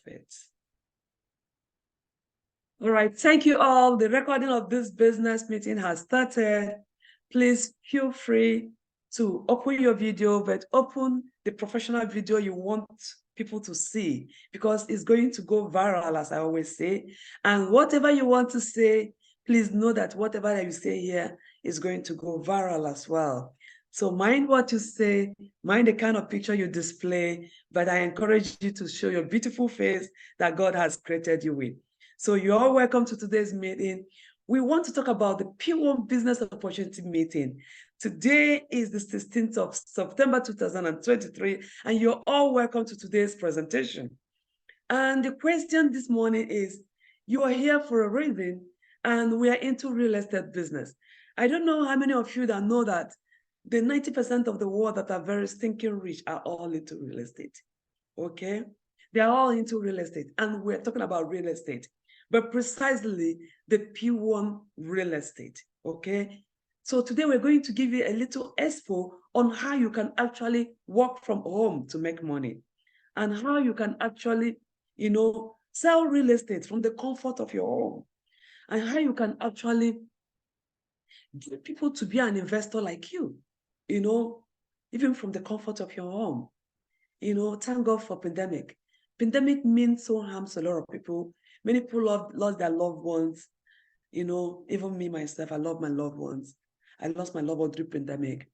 Perfect. All right, thank you all. The recording of this business meeting has started. Please feel free to open your video, but open the professional video you want people to see, because it's going to go viral, as I always say. And whatever you want to say, please know that whatever you say here is going to go viral as well. So mind what you say, mind the kind of picture you display, but I encourage you to show your beautiful face that God has created you with. So you're all welcome to today's meeting. We want to talk about the Pwan Business Opportunity Meeting. Today is the 16th of September 2023, and you're all welcome to today's presentation. And the question this morning is, you are here for a reason, and we are into real estate business. I don't know how many of you that know that the 90% of the world that are very stinking rich are all into real estate, okay? They are all into real estate, and we're talking about real estate, but precisely the Pwan real estate, okay? So today we're going to give you a little expo on how you can actually work from home to make money, and how you can actually, sell real estate from the comfort of your home, and how you can actually get people to be an investor like you, even from the comfort of your home. Thank God for pandemic. Pandemic means so harms a lot of people. Many people lost their loved ones. Even me, myself, I love my loved ones. I lost my loved one through pandemic.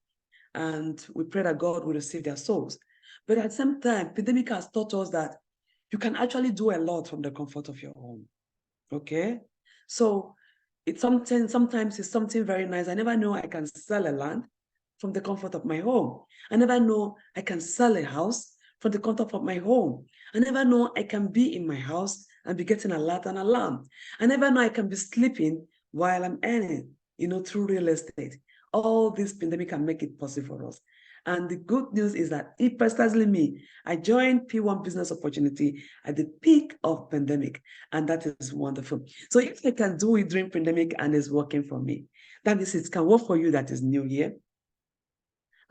And we pray that God will receive their souls. But at the same time, pandemic has taught us that you can actually do a lot from the comfort of your home. Okay? So sometimes it's something very nice. I never know I can sell a land from the comfort of my home. I never know I can sell a house from the comfort of my home. I never know I can be in my house and be getting a lot and alarm. I never know I can be sleeping while I'm earning, through real estate. All this pandemic can make it possible for us. And the good news is that precisely me, I joined Pwan Business Opportunity at the peak of pandemic, and that is wonderful. So if I can do it during pandemic and it's working for me, that means it can work for you that is new here.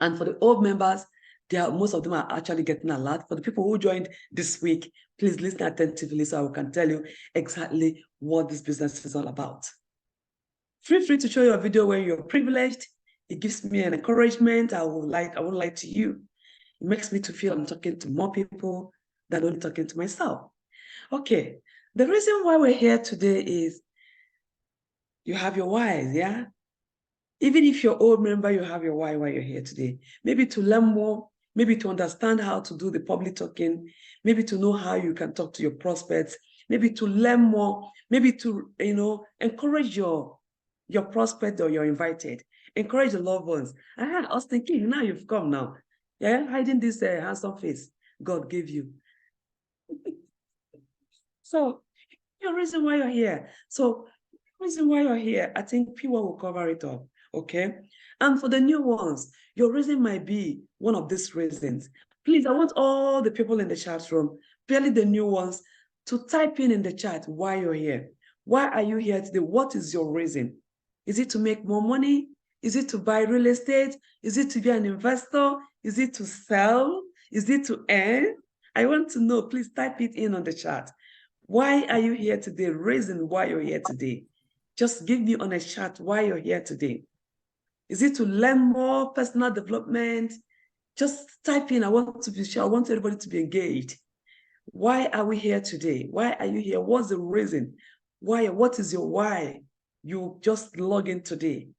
And for the old members, most of them are actually getting a lot. For the people who joined this week, please listen attentively so I can tell you exactly what this business is all about. Feel free to show your video when you're privileged. It gives me an encouragement. I would like to you. It makes me to feel I'm talking to more people than only talking to myself. Okay, the reason why we're here today is you have your whys, yeah? Even if you're old member, you have your why you're here today. Maybe to learn more, maybe to understand how to do the public talking, maybe to know how you can talk to your prospects, maybe to learn more, maybe to, encourage your prospect or your invited, encourage the loved ones. I was thinking, now you've come now. Yeah, hiding this handsome face God gave you. So, your reason why you're here. So, reason why you're here, I think people will cover it up, okay? And for the new ones, your reason might be one of these reasons. Please, I want all the people in the chat room, barely the new ones, to type in the chat why you're here. Why are you here today? What is your reason? Is it to make more money? Is it to buy real estate? Is it to be an investor? Is it to sell? Is it to earn? I want to know. Please type it in on the chat. Why are you here today? Reason why you're here today. Just give me on a chat why you're here today. Is it to learn more personal development? Just type in, I want to be sure, I want everybody to be engaged. Why are we here today? Why are you here? What's the reason? Why? What is your why? You just log in today.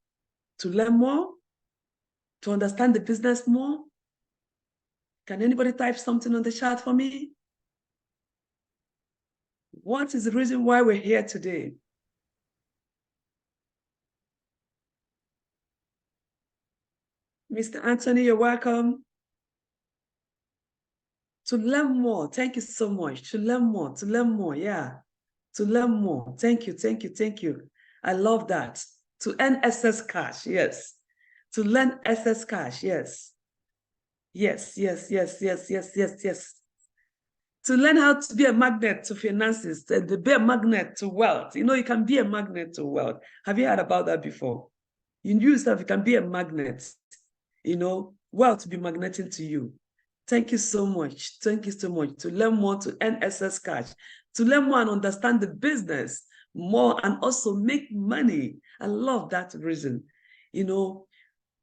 To learn more? To understand the business more? Can anybody type something on the chat for me? What is the reason why we're here today? Mr. Anthony, you're welcome. To learn more. Thank you so much. To learn more. Yeah. To learn more. Thank you. I love that. To earn excess cash. Yes. To learn excess cash. Yes. Yes. To learn how to be a magnet to finances, to be a magnet to wealth. You can be a magnet to wealth. Have you heard about that before? You yourself, you can be a magnet. Wealth to be magneting to you. Thank you so much. Thank you so much. To learn more, to earn excess cash, to learn more and understand the business more and also make money. I love that reason. You know,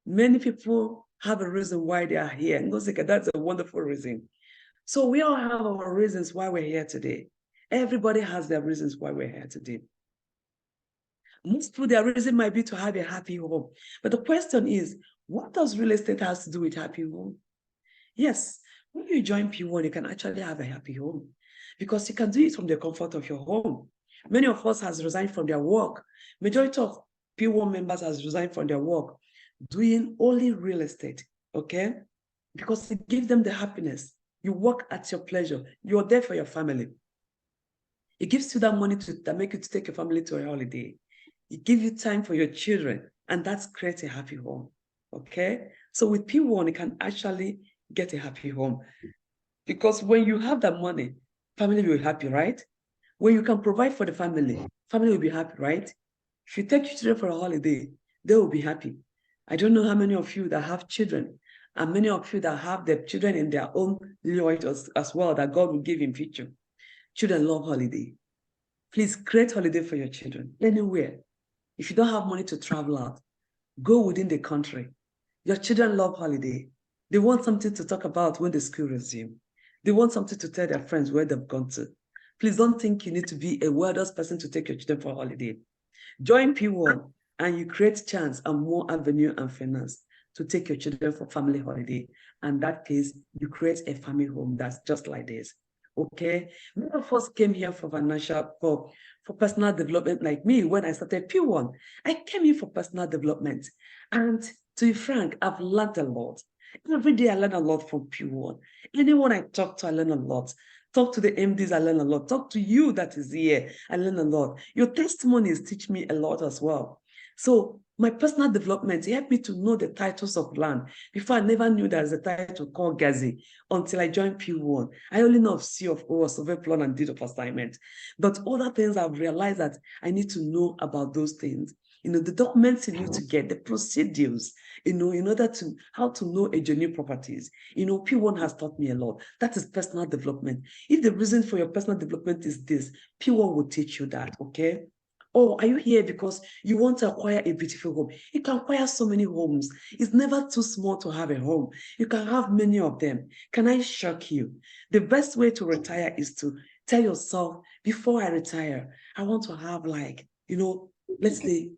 many people have a reason why they are here. Ngosika, that's a wonderful reason. So we all have our reasons why we're here today. Everybody has their reasons why we're here today. Most people, their reason might be to have a happy home. But the question is, what does real estate have to do with happy home? Yes, when you join P1, you can actually have a happy home because you can do it from the comfort of your home. Many of us has resigned from their work. Majority of P1 members has resigned from their work doing only real estate, okay? Because it gives them the happiness. You work at your pleasure. You're there for your family. It gives you that money that make you to take your family to a holiday. It gives you time for your children, and that's create a happy home, okay? So with P1, you can actually get a happy home. Because when you have that money, family will be happy, right? When you can provide for the family, family will be happy, right? If you take your children for a holiday, they will be happy. I don't know how many of you that have children, and many of you that have their children in their own lineage as well, that God will give in future. Children love holiday. Please create holiday for your children anywhere. If you don't have money to travel out, go within the country. Your children love holiday. They want something to talk about when the school resumes. They want something to tell their friends where they've gone to. Please don't think you need to be a weirdest person to take your children for holiday. Join P1 and you create chance and more avenue and finance to take your children for family holiday. And that case, you create a family home that's just like this. Okay, many of us came here for for personal development like me when I started P1. I came here for personal development. And to be frank, I've learned a lot. Every day I learn a lot from P1. Anyone I talk to, I learn a lot. Talk to the MDs, I learn a lot. Talk to you that is here, I learn a lot. Your testimonies teach me a lot as well. So my personal development helped me to know the titles of land. Before I never knew there was a title called Gazi until I joined P1. I only know of C of O, survey plan and deed of assignment. But other things I've realized that I need to know about those things. You know, the documents you need to get, the procedures, you know, in order to how to know a genuine properties. You know, P1 has taught me a lot. That is personal development. If the reason for your personal development is this, P1 will teach you that, okay? Oh, are you here because you want to acquire a beautiful home? You can acquire so many homes. It's never too small to have a home. You can have many of them. Can I shock you? The best way to retire is to tell yourself, before I retire, I want to have like, you know, let's say,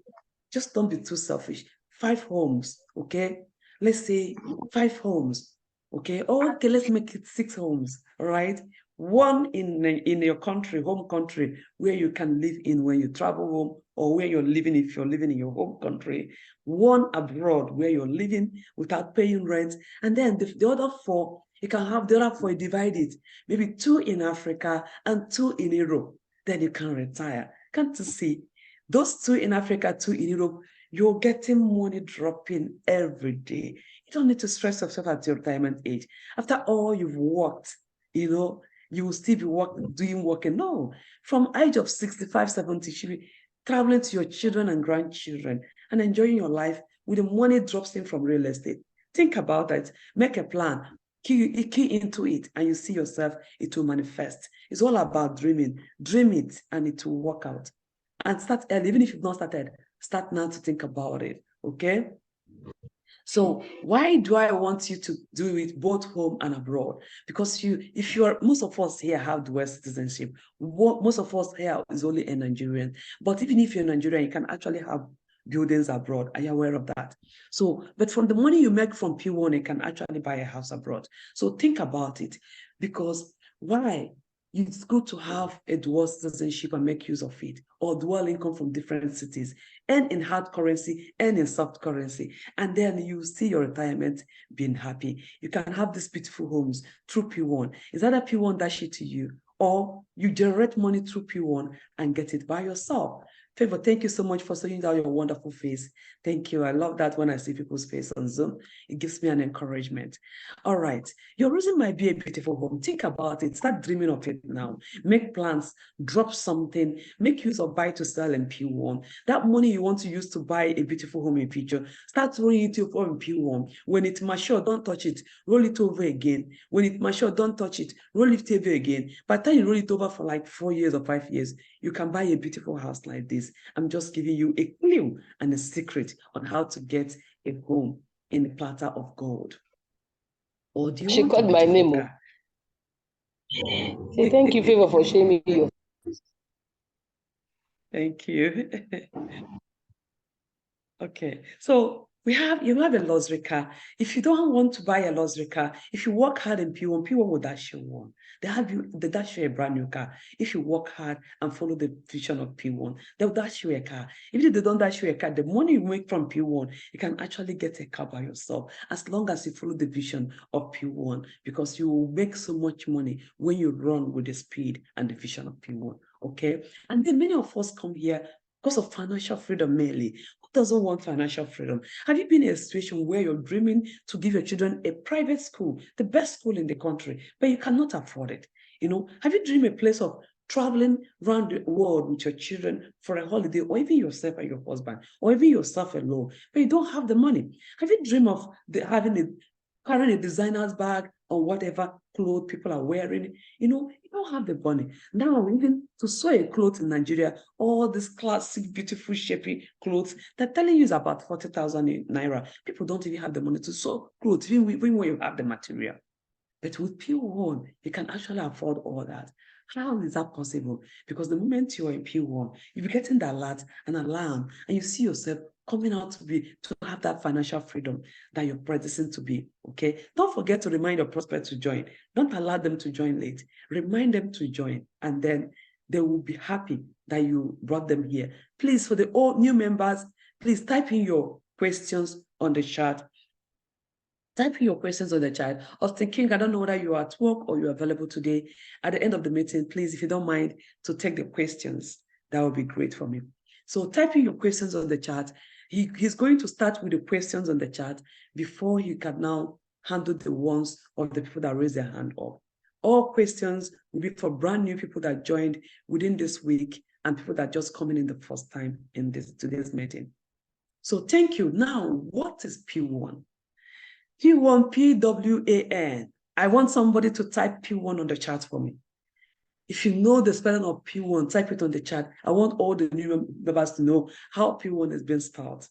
just don't be too selfish. 5 homes, okay? Let's say 5 homes, okay? Oh, okay, let's make it 6 homes, all right? One in your country, home country, where you can live in when you travel home, or where you're living if you're living in your home country. One abroad where you're living without paying rent. And then the other 4, you can have the other 4 divided. Maybe 2 in Africa and 2 in Europe. Then you can retire. Can't you see? Those 2 in Africa, 2 in Europe, you're getting money dropping every day. You don't need to stress yourself at your retirement age. After all you've worked, you know, you will still be working. No, from age of 65, 70, you should be traveling to your children and grandchildren and enjoying your life with the money drops in from real estate. Think about it. Make a plan. Key into it and you see yourself, it will manifest. It's all about dreaming. Dream it and it will work out. And start early, even if you've not started, start now to think about it, okay? So why do I want you to do it both home and abroad? Because most of us here have dual citizenship. Most of us here is only a Nigerian. But even if you're Nigerian, you can actually have buildings abroad. Are you aware of that? So, but from the money you make from P1, you can actually buy a house abroad. So think about it, because why? It's good to have a dual citizenship and make use of it, or dual income from different cities, and in hard currency and in soft currency. And then you see your retirement being happy. You can have these beautiful homes through P1. Is that a P1 dash it to you, or you generate money through P1 and get it by yourself? Favor, thank you so much for showing out your wonderful face. Thank you. I love that when I see people's face on Zoom. It gives me an encouragement. All right. Your reason might be a beautiful home. Think about it. Start dreaming of it now. Make plans. Drop something. Make use of buy to sell in P1. That money you want to use to buy a beautiful home in future, start throwing it over in P1. When it's mature, don't touch it. Roll it over again. When it's mature, don't touch it. Roll it over again. By the time you roll it over for like 4 years or 5 years, you can buy a beautiful house like this. I'm just giving you a clue and a secret on how to get a home in the platter of gold. Or do you She want called my name? Say thank you, Favor, for showing me your. Thank you. Okay, so you have a luxury car. If you don't want to buy a luxury car, if you work hard in P1, P1 will dash you one. They dash you a brand new car. If you work hard and follow the vision of P1, they'll dash you a car. Even if they don't dash you a car, the money you make from P1, you can actually get a car by yourself as long as you follow the vision of P1, because you will make so much money when you run with the speed and the vision of P1. Okay, and then many of us come here because of financial freedom mainly. Who doesn't want financial freedom? Have you been in a situation where you're dreaming to give your children a private school, the best school in the country, but you cannot afford it? Have you dreamed a place of traveling around the world with your children for a holiday, or even yourself and your husband, or even yourself alone, but you don't have the money? Have you dreamed of carrying a designer's bag or whatever clothes people are wearing? You don't have the money. Now, even to sew a clothes in Nigeria, all these classic, beautiful, shapy clothes, they're telling you is about 40,000 naira. People don't even have the money to sew clothes, even when you have the material. But with P1, you can actually afford all that. How is that possible? Because the moment you're in P1, you'll be getting the alert, an alarm, and you see yourself coming out to have that financial freedom that you're predestined to be, okay? Don't forget to remind your prospects to join. Don't allow them to join late. Remind them to join, and then they will be happy that you brought them here. Please, for the all new members, please type in your questions on the chat. Type in your questions on the chat. I was thinking, I don't know whether you're at work or you're available today. At the end of the meeting, please, if you don't mind, to take the questions, that would be great for me. So type in your questions on the chat. He's going to start with the questions on the chat before he can now handle the ones of the people that raise their hand up. All questions will be for brand new people that joined within this week and people that just coming in the first time in today's meeting. So thank you. Now, what is P1? P1, P-W-A-N. I want somebody to type P1 on the chat for me. If you know the spelling of P1, type it on the chat. I want all the new members to know how P1 is being spelled.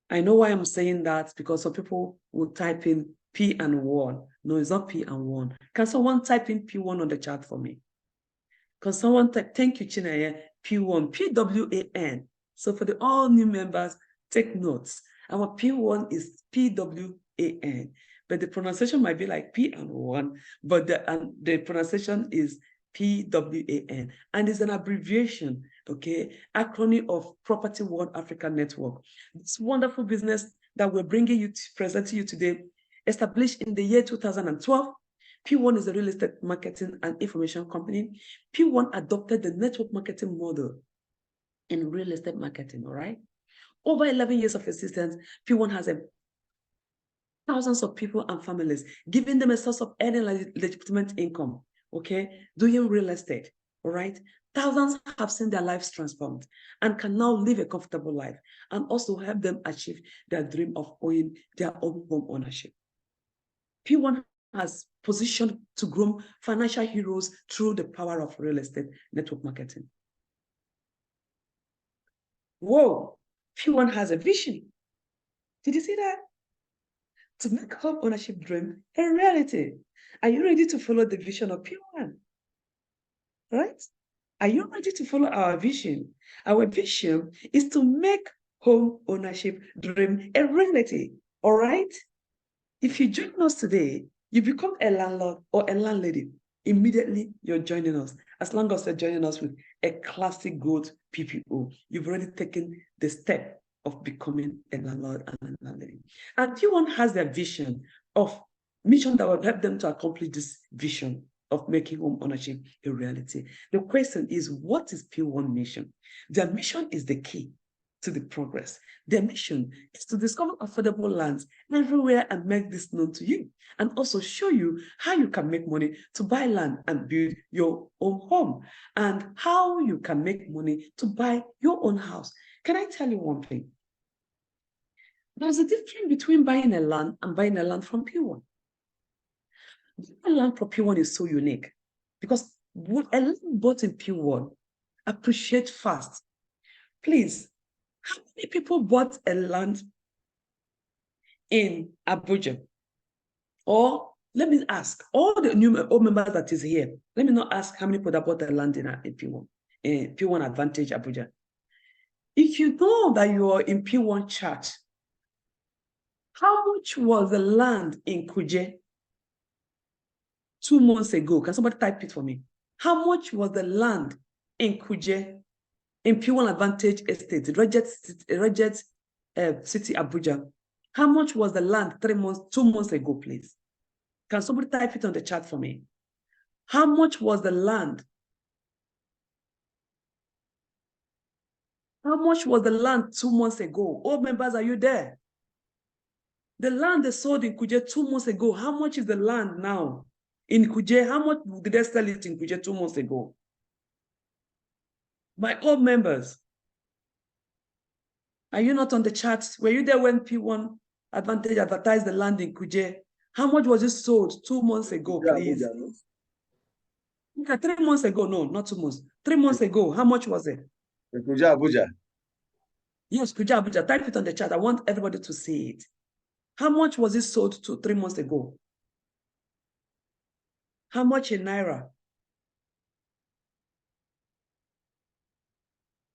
I know why I'm saying that, because some people will type in P and 1. No, it's not P and 1. Can someone type in P1 on the chat for me? Can someone type, thank you, Chinaya, P1, P-W-A-N. So for the all new members, take notes. Our P1 is P-W-A-N, but the pronunciation might be like P and 1, but the pronunciation is P-W-A-N, and it's an abbreviation, okay, acronym of Property One Africa Network. This wonderful business that we're presenting you today, established in the year 2012. P1 is a real estate marketing and information company. P1 adopted the network marketing model in real estate marketing, all right? Over 11 years of existence, P1 has thousands of people and families, giving them a source of earning legitimate income, okay, doing real estate, all right? Thousands have seen their lives transformed and can now live a comfortable life, and also help them achieve their dream of owning their own home ownership. P1 has positioned to groom financial heroes through the power of real estate network marketing. Whoa, P1 has a vision. Did you see that? To make home ownership dream a reality. Are you ready to follow the vision of P1? Right? Are you ready to follow our vision? Our vision is to make home ownership dream a reality. All right? If you join us today, you become a landlord or a landlady. Immediately, you're joining us. As long as you're joining us with a classic good PPO, you've already taken the step of becoming a landlord and a landlady. And P1 has their vision of mission that will help them to accomplish this vision. of making home ownership a reality. The question is, what is P1 mission? Their mission is the key to the progress. Their mission is to discover affordable lands everywhere and make this known to you, and also show you how you can make money to buy land and build your own home, and how you can make money to buy your own house. Can I tell you one thing? There's a difference between buying a land and buying a land from P1. Land from P1 is so unique because a land bought in P1 appreciate fast. Please, how many people bought a land in Abuja? Or let me ask all the new members that is here. Let me not ask how many people that bought a land in P1, P1 Advantage Abuja. If you know that you are in P1 chart, how much was the land in Kuje 2 months ago? Can somebody type it for me? How much was the land in Kuje in P1 Advantage Estate, Reget City, Abuja? How much was the land 2 months ago, please? Can somebody type it on the chat for me? How much was the land? How much was the land 2 months ago? All members, are you there? The land they sold in Kuje 2 months ago, how much is the land now? In Kuje, how much did they sell it in Kuje 2 months ago? My all members, are you not on the chat? Were you there when P1 Advantage advertised the land in Kuje? How much was it sold 2 months ago, please? Okay, 3 months ago, no, not 2 months. 3 months ago, how much was it? Kuja, Abuja. Yes, Kuja, Abuja. Type it on the chat. I want everybody to see it. How much was it sold 3 months ago? How much in Naira?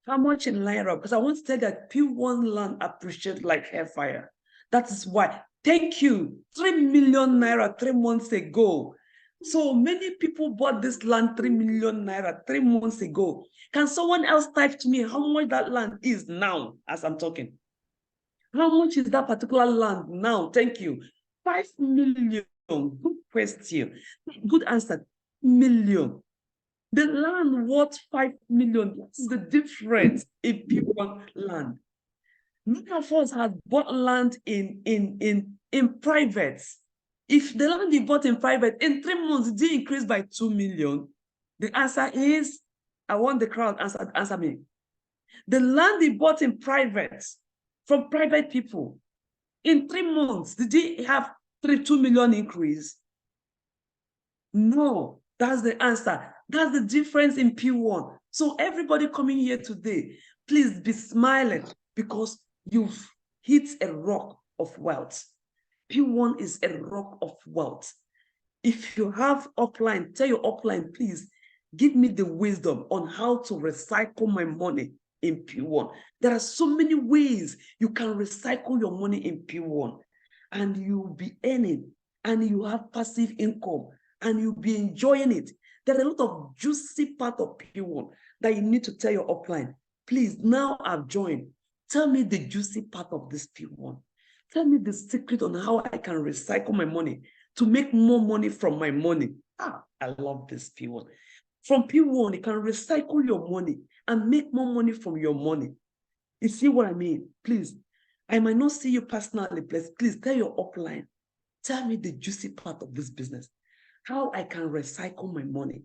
How much in Naira? Because I want to tell you that P1 land appreciates like hellfire. That is why. Thank you. 3 million Naira 3 months ago. So many people bought this land 3 million Naira 3 months ago. Can someone else type to me how much that land is now as I'm talking? How much is that particular land now? Thank you. 5 million. Good question. Good answer. Million. The land worth 5 million. What's the difference in P1 land? Many of us have bought land in private. If the land you bought in private in 3 months did increase by 2 million, the answer is, I want the crowd answer me. The land you bought in private from private people in 3 months, did they have 2 million increase? No, that's the answer. That's the difference in P1. So everybody coming here today, please be smiling because you've hit a rock of wealth. P1 is a rock of wealth. If you have upline, tell your upline, please give me the wisdom on how to recycle my money in P1. There are so many ways you can recycle your money in P1 and you'll be earning and you have passive income and you'll be enjoying it. There are a lot of juicy part of P1 that you need to tell your upline. Please, now I've joined. Tell me the juicy part of this P1. Tell me the secret on how I can recycle my money to make more money from my money. I love this P1. From P1, you can recycle your money and make more money from your money. You see what I mean? Please, I might not see you personally, please tell your upline. Tell me the juicy part of this business. How I can recycle my money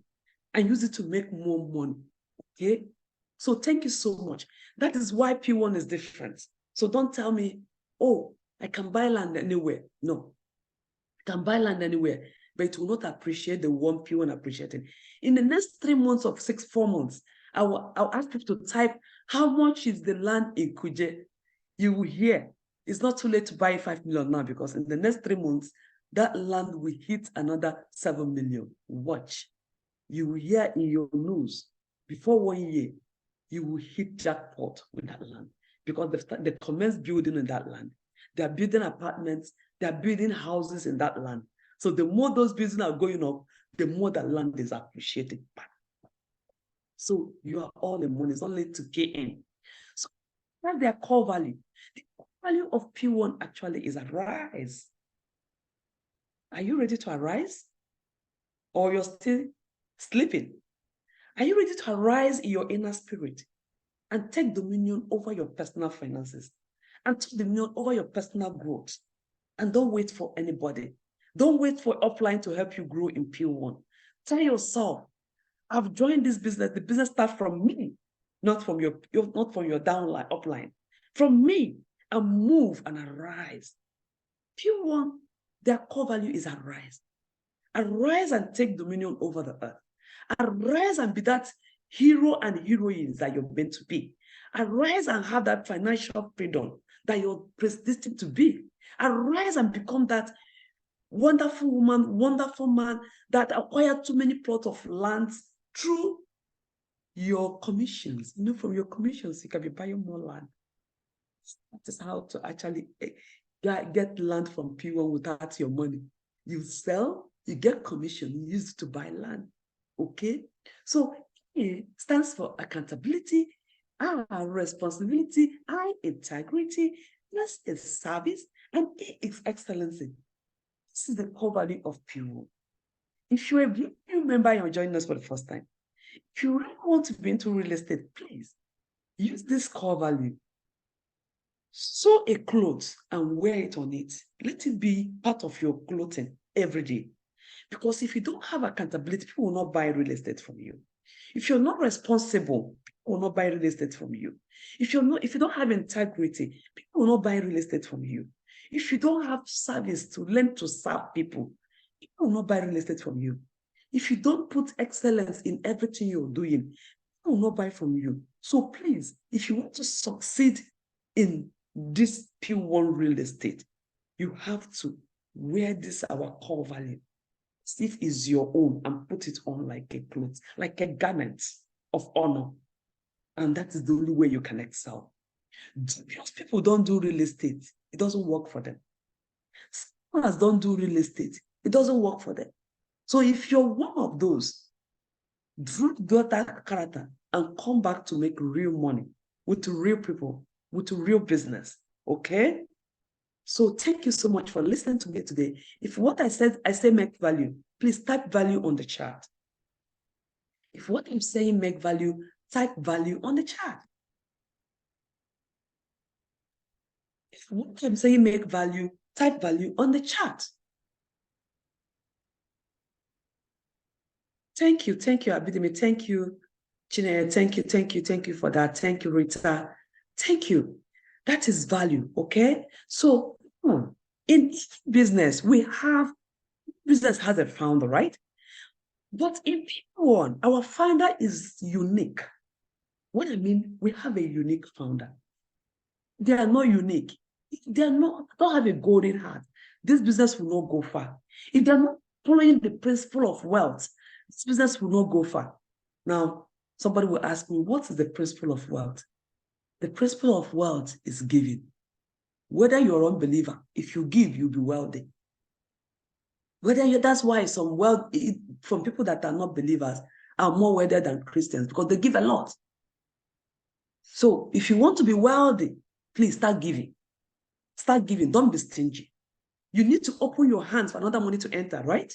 and use it to make more money, okay? So thank you so much. That is why P1 is different. So don't tell me, oh, I can buy land anywhere. No, I can buy land anywhere, but it will not appreciate the one P1 appreciating. In the next 3 months or 4 months, I'll ask people to type, how much is the land in Kuje? You will hear. It's not too late to buy 5 million now because in the next 3 months, that land will hit another 7 million. Watch. You will hear in your news before 1 year, you will hit jackpot with that land because they commence building in that land. They're building apartments, they're building houses in that land. So the more those buildings are going up, the more that land is appreciated back. So you are all the money, it's only to get in. So that's their core value. The core value of P1 actually is arise. Are you ready to arise? or you're still sleeping? Are you ready to arise in your inner spirit and take dominion over your personal finances and take dominion over your personal growth? And don't wait for anybody. Don't wait for upline to help you grow in Pwan. Tell yourself, I've joined this business. The business starts from me, not from your downline, upline. From me, and move and arise. Pwan, their core value is arise. Arise and take dominion over the earth. Arise and be that hero and heroine that you're meant to be. Arise and have that financial freedom that you're predestined to be. Arise and become that wonderful woman, wonderful man that acquired too many plots of land through your commissions. You know, from your commissions, you can be buying more land. That is how to actually get land from people without your money. You sell, you get commission, you use it to buy land. Okay? So it stands for accountability, R, responsibility, I, integrity, S is service, and E is excellency. This is the core value of Pwan. If you're a new member and you're joining us for the first time, if you really want to be into real estate, please use this core value. Sew a cloth and wear it on it. Let it be part of your clothing every day. Because if you don't have accountability, people will not buy real estate from you. If you're not responsible, people will not buy real estate from you. If you don't have integrity, people will not buy real estate from you. If you don't have service to learn to serve people, people will not buy real estate from you. If you don't put excellence in everything you're doing, people will not buy from you. So please, if you want to succeed in this Pwan real estate, you have to wear this our core value. See if it's your own and put it on like a cloth, like a garment of honor. And that is the only way you can excel. Because people don't do real estate, it doesn't work for them. Scholars don't do real estate, it doesn't work for them. So if you're one of those, drop that character and come back to make real money with real people, with real business, okay? So thank you so much for listening to me today. If what I say make value, please type value on the chat. If what I'm saying make value, type value on the chat. If what I'm saying make value, type value on the chat. Thank you, Abidemi. Thank you, Chineye. Thank you for that. Thank you, Rita. Thank you. That is value, okay? So in business, business has a founder, right? But in Pwan, our founder is unique. What I mean, we have a unique founder. They are not unique. If they don't have a golden heart, this business will not go far. If they're not following the principle of wealth, this business will not go far. Now, somebody will ask me, what is the principle of wealth? The principle of wealth is giving. Whether you're an unbeliever, if you give, you'll be wealthy. That's why some wealth from people that are not believers are more wealthy than Christians, because they give a lot. So if you want to be wealthy, please start giving. Start giving. Don't be stingy. You need to open your hands for another money to enter, right?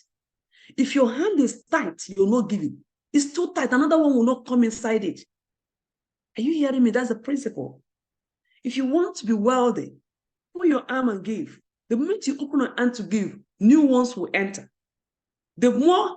If your hand is tight, you're not giving. It's too tight. Another one will not come inside it. Are you hearing me? That's the principle. If you want to be wealthy, open your arm and give. The moment you open your hand to give, new ones will enter. The more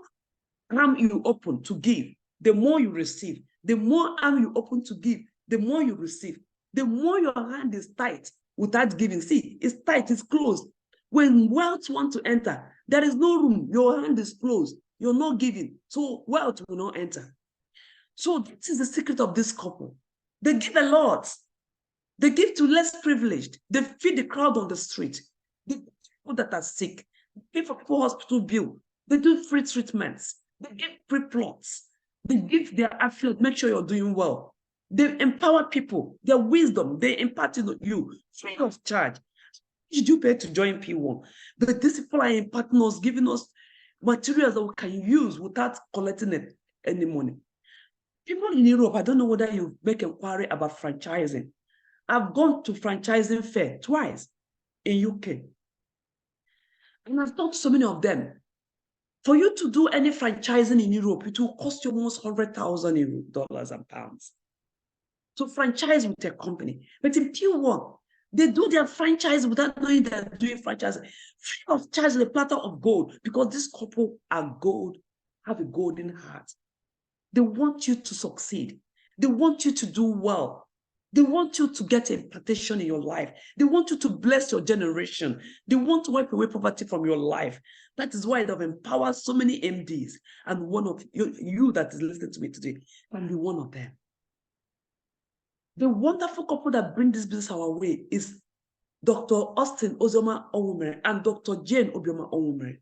arm you open to give, the more you receive. The more arm you open to give, the more you receive. The more your hand is tight without giving. See, it's tight, it's closed. When wealth wants to enter, there is no room. Your hand is closed. You're not giving. So wealth will not enter. So this is the secret of this couple. They give a lot. They give to less privileged. They feed the crowd on the street. They give people that are sick. They pay for people hospital bill. They do free treatments. They give free plots. They give their affiliate, make sure you're doing well. They empower people. Their wisdom, they impart in you free of charge. Did you pay to join Pwan? The discipline are imparting us, giving us materials that we can use without collecting any money. People in Europe, I don't know whether you make inquiry about franchising. I've gone to franchising fair twice in UK. And I've talked to so many of them. For you to do any franchising in Europe, it will cost you almost 100,000 dollars and pounds to franchise with a company. But in Pwan, they do their franchise without knowing they're doing franchise. Free of charge, the platter of gold, because this couple are gold, have a golden heart. They want you to succeed. They want you to do well. They want you to get a impartation in your life. They want you to bless your generation. They want to wipe away poverty from your life. That is why they have empowered so many MDs. And one of you that is listening to me today can be one of them. The wonderful couple that bring this business our way is Dr. Austin Ozoma Onwumere and Dr. Jane Obioma Onwumere.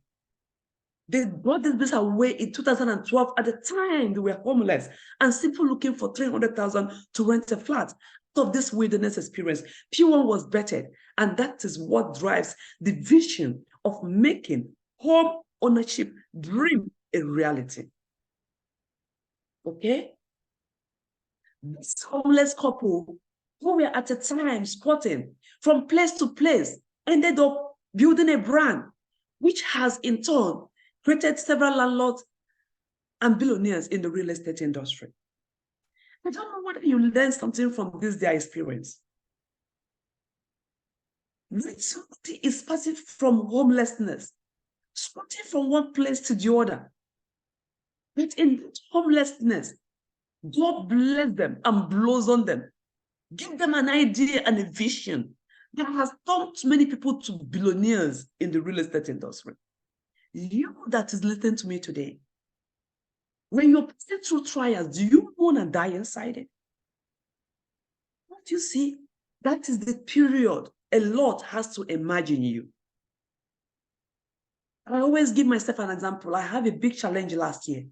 They brought this business away in 2012. At the time, they were homeless and simply looking for 300,000 to rent a flat. Out of this wilderness experience, Pwan was bettered, and that is what drives the vision of making home ownership dream a reality. Okay? This homeless couple, who were at a time squatting from place to place, ended up building a brand, which has in turn created several landlords and billionaires in the real estate industry. I don't know whether you learned something from this, their experience. Somebody is passing from homelessness, squatting from one place to the other. But in homelessness, God bless them and blows on them. Give them an idea and a vision that has turned many people to billionaires in the real estate industry. You that is listening to me today, when you're passing through trials, do you want to die inside it? What you see, that is the period a lot has to imagine you. I always give myself an example. I have a big challenge last year.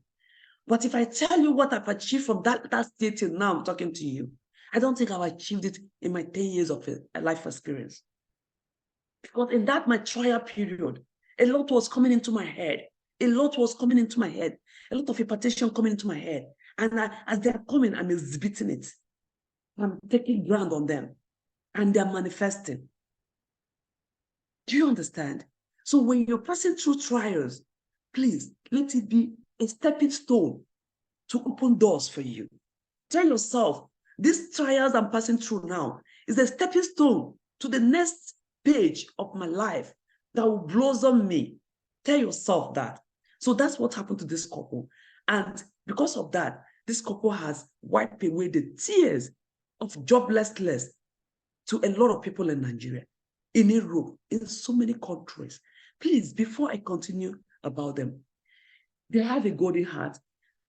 But if I tell you what I've achieved from that state till now I'm talking to you, I don't think I've achieved it in my 10 years of a life experience. Because in that, my trial period, a lot was coming into my head. A lot was coming into my head. A lot of impartation coming into my head. And as they're coming, I'm exhibiting it. I'm taking ground on them. And they're manifesting. Do you understand? So when you're passing through trials, please let it be a stepping stone to open doors for you. Tell yourself, these trials I'm passing through now is a stepping stone to the next page of my life that will blossom me. Tell yourself that. So that's what happened to this couple. And because of that, this couple has wiped away the tears of joblessness to a lot of people in Nigeria, in Europe, in so many countries. Please, before I continue about them, they have a golden heart.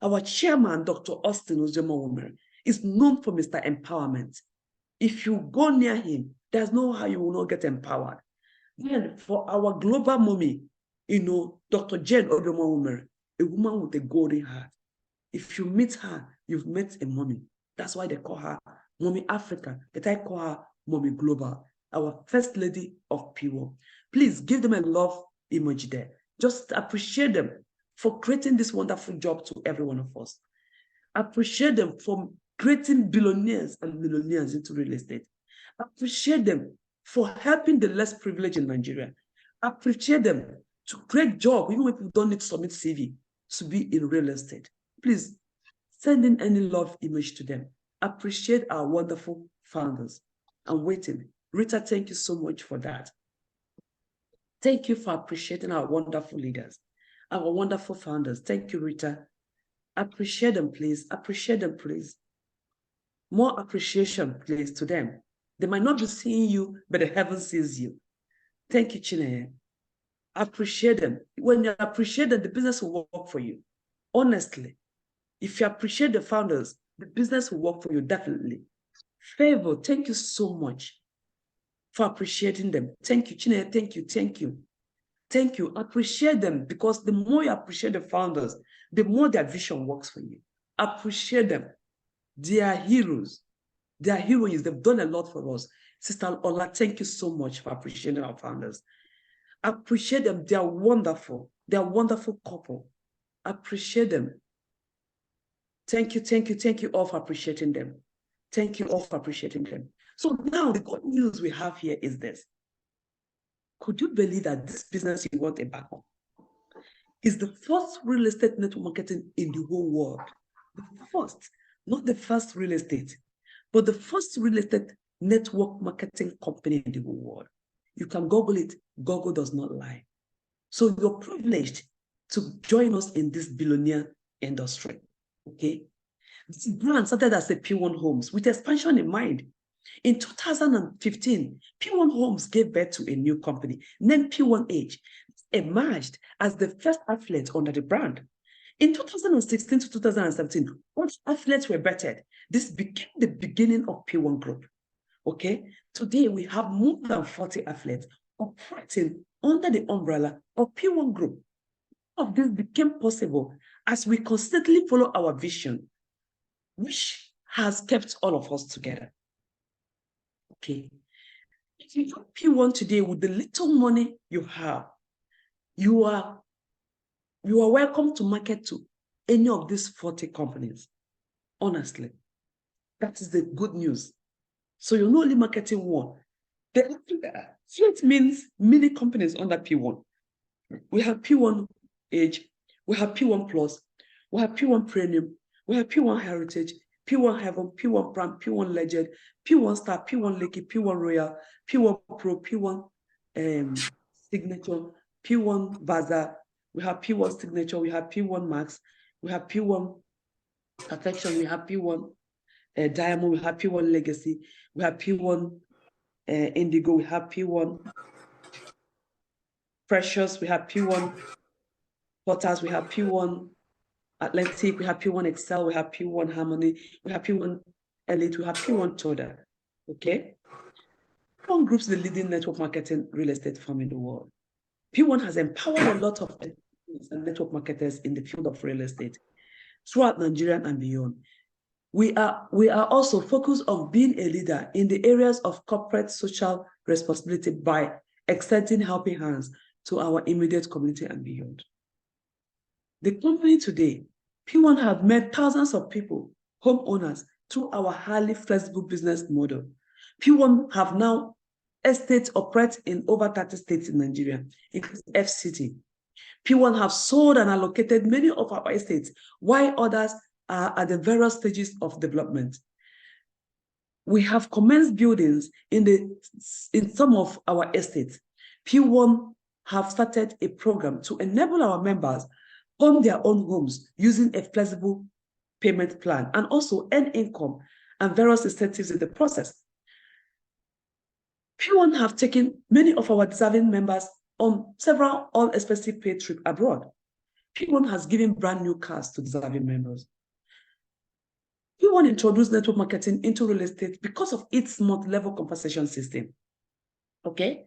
Our chairman, Dr. Austin Ozoma Onwumere, is known for Mr. Empowerment. If you go near him, there's no how you will not get empowered. Then for our global mommy, Dr. Jane Obioma Onwumere, a woman with a golden heart. If you meet her, you've met a mommy. That's why they call her Mommy Africa, but I call her Mommy Global, our first lady of Pwan. Please give them a love emoji there. Just appreciate them for creating this wonderful job to every one of us. Appreciate them for creating billionaires and millionaires into real estate. Appreciate them for helping the less privileged in Nigeria. Appreciate them to create job, even when people don't need to submit CV, to be in real estate. Please send in any love image to them. Appreciate our wonderful founders. I'm waiting. Rita, thank you so much for that. Thank you for appreciating our wonderful leaders, our wonderful founders. Thank you, Rita. Appreciate them, please. Appreciate them, please. More appreciation, please, to them. They might not be seeing you, but the heaven sees you. Thank you, Chineye. Appreciate them. When you appreciate them, the business will work for you. Honestly, if you appreciate the founders, the business will work for you, definitely. Favor, thank you so much for appreciating them. Thank you, Chineye. Thank you, thank you. Thank you. Appreciate them, because the more you appreciate the founders, the more their vision works for you. Appreciate them. They are heroes. They are heroes. They've done a lot for us. Sister Ola, thank you so much for appreciating our founders. Appreciate them. They are wonderful. They are a wonderful couple. Appreciate them. Thank you, thank you, thank you all for appreciating them. Thank you all for appreciating them. So now the good news we have here is this. Could you believe that this business you want a backup? is the first real estate network marketing in the whole world. The first, not the first real estate, but the first real estate network marketing company in the whole world. You can Google it. Google does not lie. So you're privileged to join us in this billionaire industry. Okay. This brand started as a Pwan Homes with expansion in mind. In 2015, Pwan Homes gave birth to a new company named P1H. It emerged as the first affiliate under the brand. In 2016 to 2017, once affiliates were bettered, this became the beginning of P1 Group. Okay, today we have more than 40 affiliates operating under the umbrella of P1 Group. All of this became possible as we constantly follow our vision, which has kept all of us together. Okay, if you do P1 today with the little money you have, you are welcome to market to any of these 40 companies. Honestly, that is the good news. So you're not only marketing one. The fleet means many companies under P1. We have P1 Age, we have P1 Plus, we have P1 Premium, we have P1 Heritage, P1 Heaven, P1 Prime, P1 Legend, P1 Star, P1 Lucky, P1 Royal, P1 Pro, P1 Signature, P1 Bazaar, we have P1 Signature, we have P1 Max, we have P1 Perfection, we have P1 Diamond, we have P1 Legacy, we have P1 Indigo, we have P1 Precious, we have P1 Potters, we have P1 Atlantic, we have P1 Excel, we have P1 Harmony, we have P1 Elite, we have P1 Toda. Okay? P1 Group's the leading network marketing real estate firm in the world. P1 has empowered a lot of network marketers in the field of real estate throughout Nigeria and beyond. We are also focused on being a leader in the areas of corporate social responsibility by extending helping hands to our immediate community and beyond. The company today, P1 have met thousands of people, homeowners, through our highly flexible business model. P1 have now estates operate in over 30 states in Nigeria, including FCT. P1 have sold and allocated many of our estates, while others are at the various stages of development. We have commenced buildings in some of our estates. P1 have started a program to enable our members own their own homes using a flexible payment plan and also earn income and various incentives in the process. P1 have taken many of our deserving members on several all-expensive paid trips abroad. P1 has given brand new cars to deserving members. P1 introduced network marketing into real estate because of its multi-level compensation system. Okay?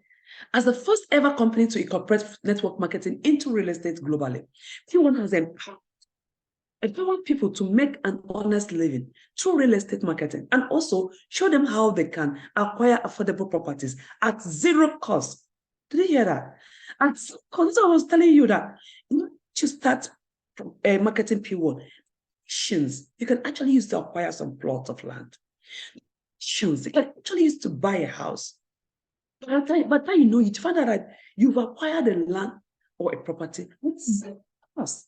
As the first ever company to incorporate network marketing into real estate globally, P1 has empowered people to make an honest living through real estate marketing and also show them how they can acquire affordable properties at zero cost. Did you hear that? At zero cost, I was telling you that you start marketing P1. You can actually use to acquire some plots of land. You can actually use to buy a house. But then you know, you find out that you've acquired a land or a property with zero cost.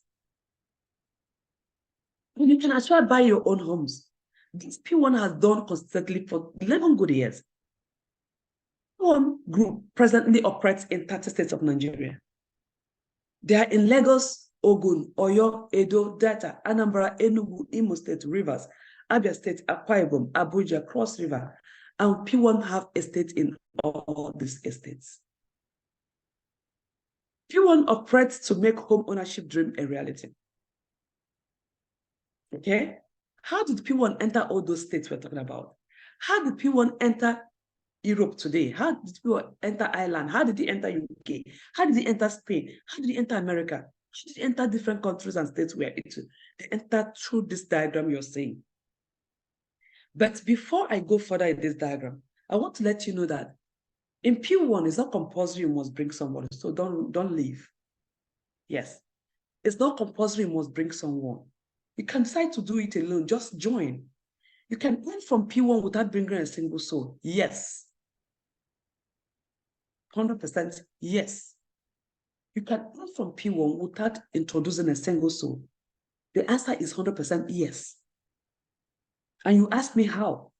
You can actually buy your own homes. This P1 has done consistently for 11 good years. P1 Group presently operates in 30 states of Nigeria. They are in Lagos, Ogun, Oyo, Edo, Delta, Anambra, Enugu, Imo State, Rivers, Abia State, Akwa Ibom, Abuja, Cross River, and P1 have estates in all these estates. P1 operates to make home ownership dream a reality. Okay? How did P1 enter all those states we're talking about? How did P1 enter Europe today? How did P1 enter Ireland? How did he enter UK? How did he enter Spain? How did he enter America? How did he enter different countries and states we're into? They enter through this diagram you're seeing. But before I go further in this diagram, I want to let you know that in P1, it's not compulsory you must bring somebody, so don't leave. Yes, it's not compulsory you must bring someone. You can decide to do it alone, just join. You can earn from P1 without bringing a single soul. Yes. 100% yes. You can earn from P1 without introducing a single soul. The answer is 100% yes. And you ask me how?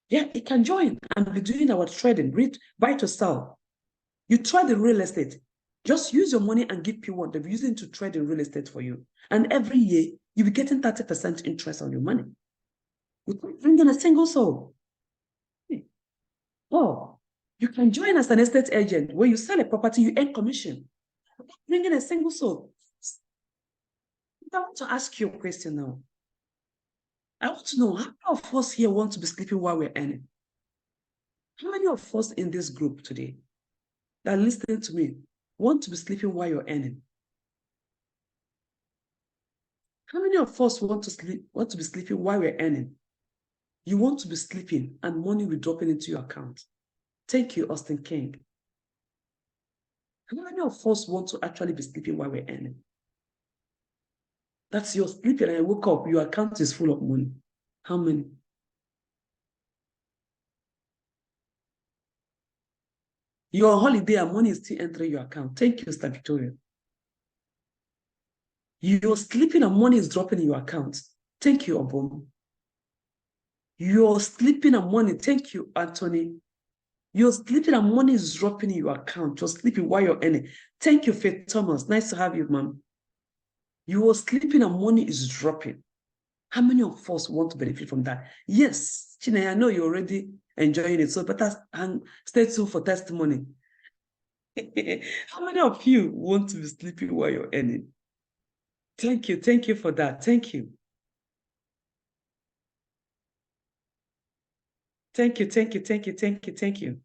Yeah, it can join and be doing our trading, buy to sell. You trade in real estate. Just use your money and give P1. They'll be using to trade in real estate for you. And every year, you'll be getting 30% interest on your money. Without bringing a single soul. Oh, you can join as an estate agent. When you sell a property, you earn commission. Without bringing a single soul. I want to ask you a question now. I want to know, how many of us here want to be sleeping while we're earning? How many of us in this group today that are listening to me want to be sleeping while you're earning? How many of us want to be sleeping while we're earning? You want to be sleeping and money will drop into your account. Thank you, Austin King. How many of us want to actually be sleeping while we're earning? That's your sleeping and you woke up, your account is full of money. How many? You're on holiday and money is still entering your account. Thank you, Mr. Victoria. You're sleeping and money is dropping in your account. Thank you, Obom. You're sleeping and money. Thank you, Anthony. You're sleeping and money is dropping in your account. You're sleeping while you're earning. Thank you, Faith Thomas. Nice to have you, ma'am. You are sleeping and money is dropping. How many of us want to benefit from that? Yes, Chine, I know you're already enjoying it. So better stay tuned for testimony. How many of you want to be sleeping while you're earning? Thank you. Thank you for that. Thank you. Thank you. Thank you. Thank you. Thank you. Thank you.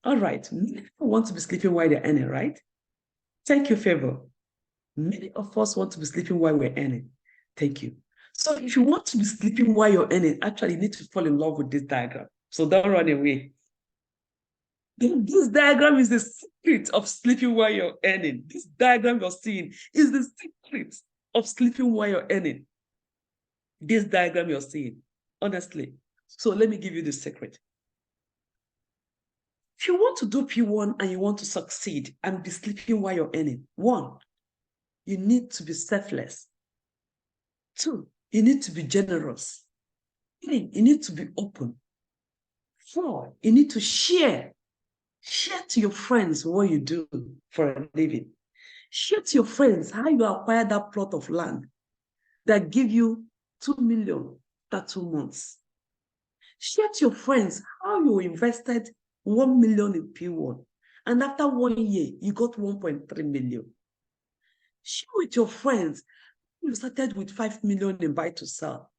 All right. Many people want to be sleeping while they're earning, right? Thank you, Favor. Many of us want to be sleeping while we're earning. Thank you. So if you want to be sleeping while you're earning, actually you need to fall in love with this diagram. So don't run away. This diagram is the secret of sleeping while you're earning. This diagram you're seeing is the secret of sleeping while you're earning. This diagram you're seeing, honestly. So let me give you the secret. If you want to do P1 and you want to succeed and be sleeping while you're earning, 1, you need to be selfless. 2, you need to be generous. 3, you need to be open. 4, you need to share. Share to your friends what you do for a living. Share to your friends how you acquired that plot of land that give you 2 million after 2 months. Share to your friends how you invested 1 million in P1 and after 1 year, you got 1.3 million. Share with your friends, you started with 5 million in buy to sell.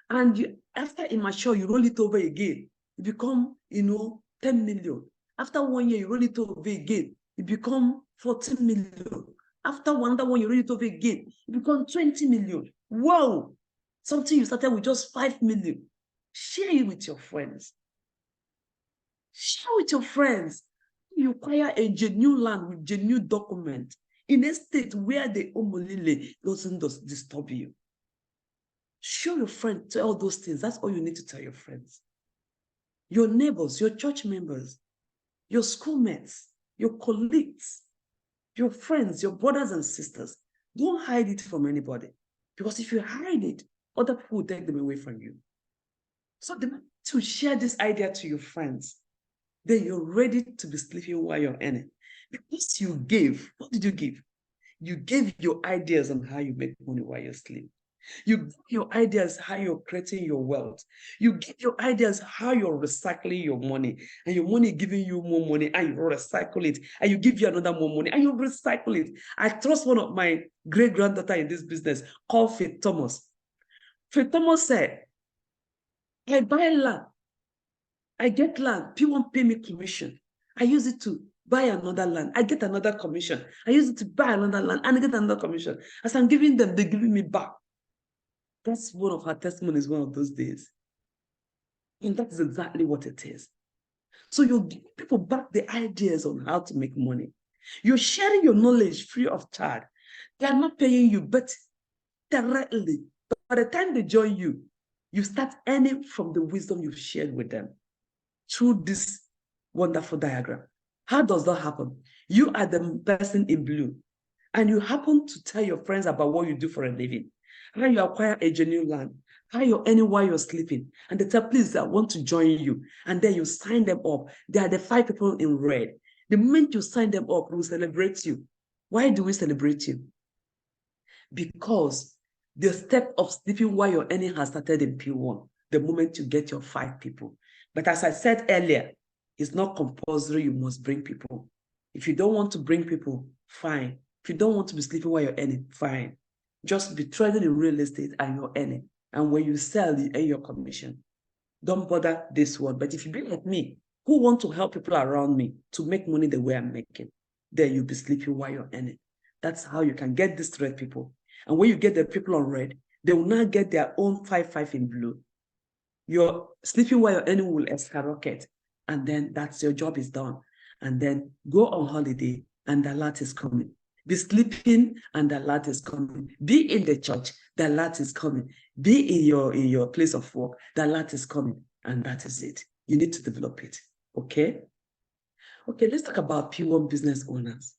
And after immature, you roll it over again. You become, 10 million. After 1 year, you roll it over again. You become 14 million. After another one, you roll it over again. You become 20 million. Wow! Something you started with just 5 million. Share it with your friends. Share with your friends. You acquire a genuine land with genuine document in a state where the omolile doesn't disturb you. Show your friend, tell all those things. That's all you need to tell your friends. Your neighbors, your church members, your schoolmates, your colleagues, your friends, your brothers and sisters. Don't hide it from anybody. Because if you hide it, other people will take them away from you. So to share this idea to your friends, then you're ready to be sleeping while you're earning. Because you gave, what did you give? You gave your ideas on how you make money while you're sleeping. You give your ideas how you're creating your wealth. You give your ideas how you're recycling your money, and your money giving you more money, and you recycle it, and you give you another more money, and you recycle it. I trust one of my great-granddaughter in this business called Faith Thomas. Faith Thomas said, I buy land, I get land, people pay me commission. I use it to buy another land, I get another commission. I use it to buy another land, and I get another commission. As I'm giving them, they're giving me back. That's one of her testimonies, one of those days. And that is exactly what it is. So you're giving people back the ideas on how to make money. You're sharing your knowledge free of charge. They are not paying you, but directly. But by the time they join you, you start earning from the wisdom you've shared with them through this wonderful diagram. How does that happen? You are the person in blue. and you happen to tell your friends about what you do for a living, how you acquire a genuine land, how you're earning while you're sleeping, and they tell, please, I want to join you, and then you sign them up. They are the 5 people in red. The moment you sign them up, we will celebrate you. Why do we celebrate you? Because the step of sleeping while you're earning has started in P1, the moment you get your 5 people. But as I said earlier, it's not compulsory you must bring people. If you don't want to bring people, fine. If you don't want to be sleeping while you're earning, fine. Just be trading in real estate and you're earning. And when you sell, you earn your commission. Don't bother this one. But if you be like me, who want to help people around me to make money the way I'm making, then you'll be sleeping while you're earning. That's how you can get these red people. And when you get the people on red, they will now get their own 5 in blue. Your sleeping while you're earning will skyrocket. And then that's your job is done. And then go on holiday and the alert is coming. Be sleeping and the alert is coming. Be in the church, the alert is coming. Be in your place of work, the alert is coming. And that is it. You need to develop it. Okay? Okay, let's talk about P1 business owners.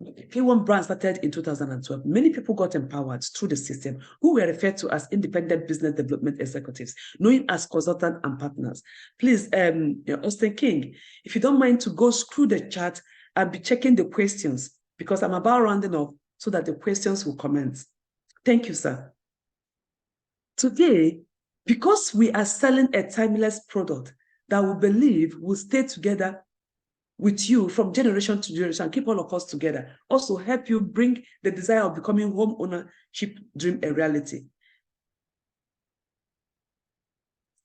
P1 brand started in 2012. Many people got empowered through the system who were referred to as independent business development executives, known as consultants and partners. Please, Austin King, if you don't mind to go through the chat and be checking the questions because I'm about rounding off so that the questions will commence. Thank you, sir. Today, because we are selling a timeless product that we believe will stay together with you from generation to generation, keep all of us together, also help you bring the desire of becoming home ownership dream a reality.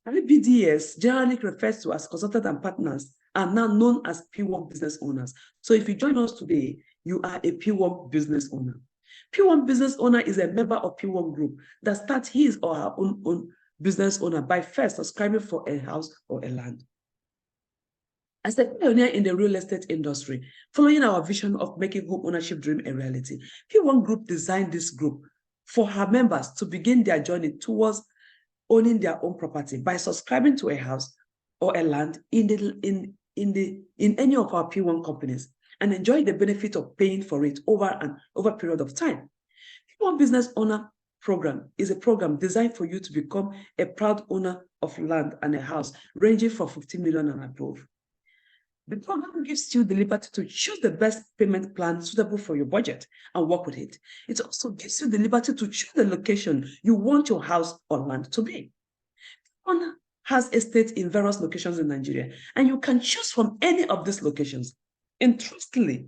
BDS, generally refers to as consultants and partners, are now known as P1 business owners. So if you join us today, you are a P1 business owner. P1 business owner is a member of P1 group that starts his or her own business owner by first subscribing for a house or a land. As a pioneer in the real estate industry, following our vision of making home ownership dream a reality, P1 Group designed this group for her members to begin their journey towards owning their own property by subscribing to a house or a land in any of our P1 companies and enjoy the benefit of paying for it over a period of time. P1 Business Owner Program is a program designed for you to become a proud owner of land and a house ranging from 15 million and above. The program gives you the liberty to choose the best payment plan suitable for your budget and work with it. It also gives you the liberty to choose the location you want your house or land to be. Pwan has estates in various locations in Nigeria, and you can choose from any of these locations. Interestingly,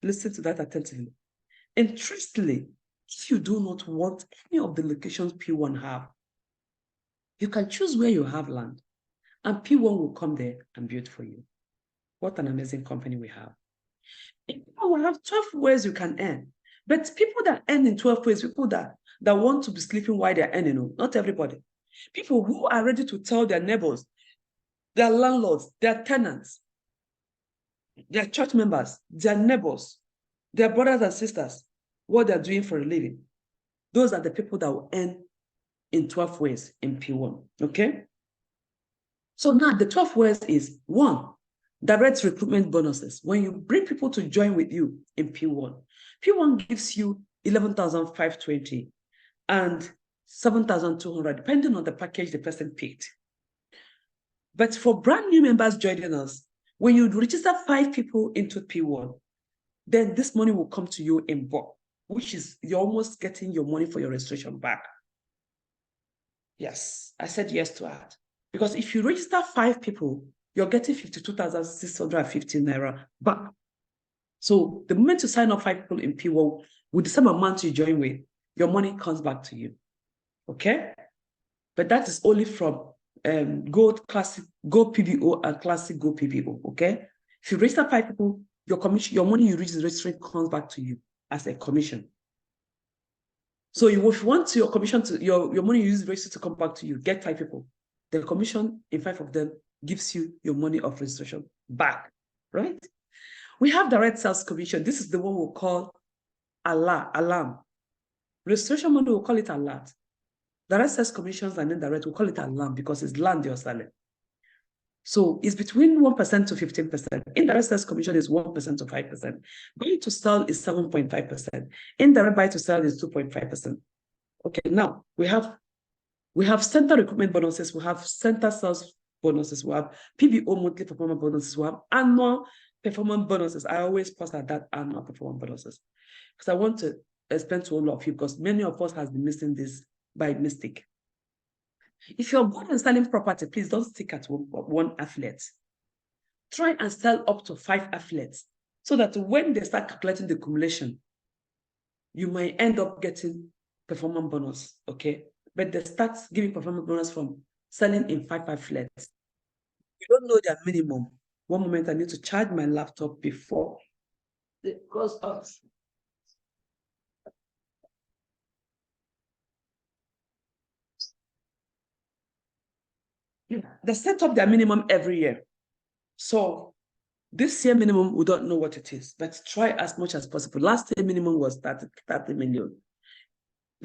listen to that attentively. Interestingly, if you do not want any of the locations P1 have, you can choose where you have land. And P1 will come there and build for you. What an amazing company we have. We have 12 ways you can earn. But people that earn in 12 ways, people that want to be sleeping while they're earning, not everybody. People who are ready to tell their neighbors, their landlords, their tenants, their church members, their neighbors, their brothers and sisters, what they're doing for a living. Those are the people that will earn in 12 ways in P1, okay? So now the 12 ways is 1, direct recruitment bonuses. When you bring people to join with you in P1, P1 gives you 11,520 and 7,200, depending on the package the person picked. But for brand new members joining us, when you register 5 people into P1, then this money will come to you in bulk, which is you're almost getting your money for your registration back. Yes, I said yes to that. Because if you register 5 people, you're getting 52,650 naira back. So the moment you sign up 5 people in P1, with the same amount you join with, your money comes back to you. Okay? But that is only from Gold, Classic, Go PBO, and Classic Go PBO. Okay? If you register 5 people, your commission, your money you registering comes back to you as a commission. So if you want your commission to your money you use register to come back to you, get 5 people. The commission in 5 of them gives you your money of registration back, right? We have direct sales commission. This is the one we'll call alarm. Registration money, we'll call it alert. Direct sales commissions and indirect, we'll call it alarm because it's land you're selling. So it's between 1% to 15%. Indirect sales commission is 1% to 5%. Buy to sell is 7.5%. Indirect buy to sell is 2.5%. Okay, now we have center recruitment bonuses, we have center sales bonuses, we have PBO monthly performance bonuses, we have annual performance bonuses. I always pause at that annual performance bonuses because I want to explain to all of you, because many of us has been missing this by mistake. If you're good at selling property, please don't stick at one affiliate. Try and sell up to 5 affiliates so that when they start calculating the accumulation, you might end up getting performance bonus, okay? But they start giving performance bonus from selling in 5 affiliates. You don't know their minimum. One moment, I need to charge my laptop before it goes off. They set up their minimum every year. So this year minimum, we don't know what it is, but try as much as possible. Last year minimum was 30 million.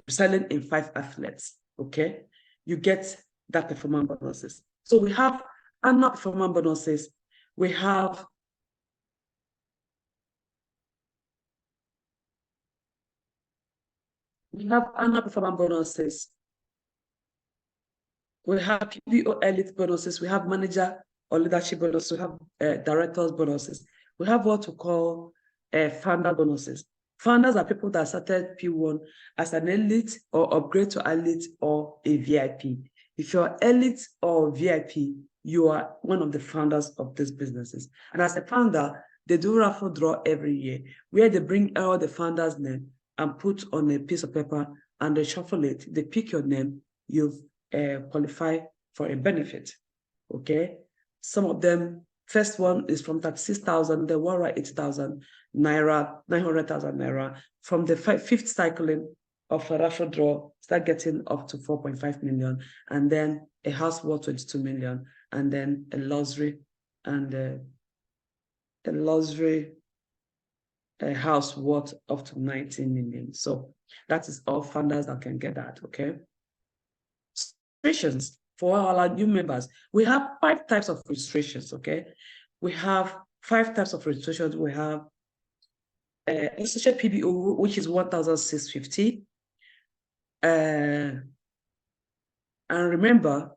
Selling in 5 affiliates, okay? You get that performance bonuses. So we have annual performance bonuses. We have annual performance bonuses. We have PBO elite bonuses. We have manager or leadership bonuses. We have directors bonuses. We have what we call founder bonuses. Founders are people that started P1 as an elite or upgrade to elite or a VIP. If you're elite or VIP, you are one of the founders of these businesses. And as a founder, they do raffle draw every year where they bring all the founders' name and put on a piece of paper and they shuffle it. They pick your name, you've qualify for a benefit, okay? Some of them, first one is from 36,000, the one right 80,000 naira, 900,000 naira. From the fifth cycling of a raffle draw, start getting up to 4.5 million, and then a house worth 22 million, and then a luxury and a house worth up to 19 million. So that is all funders that can get that, okay? Registrations for our new members. We have 5 types of registrations, okay? We have 5 types of registrations. We have associate PBO, which is 1,650. And remember,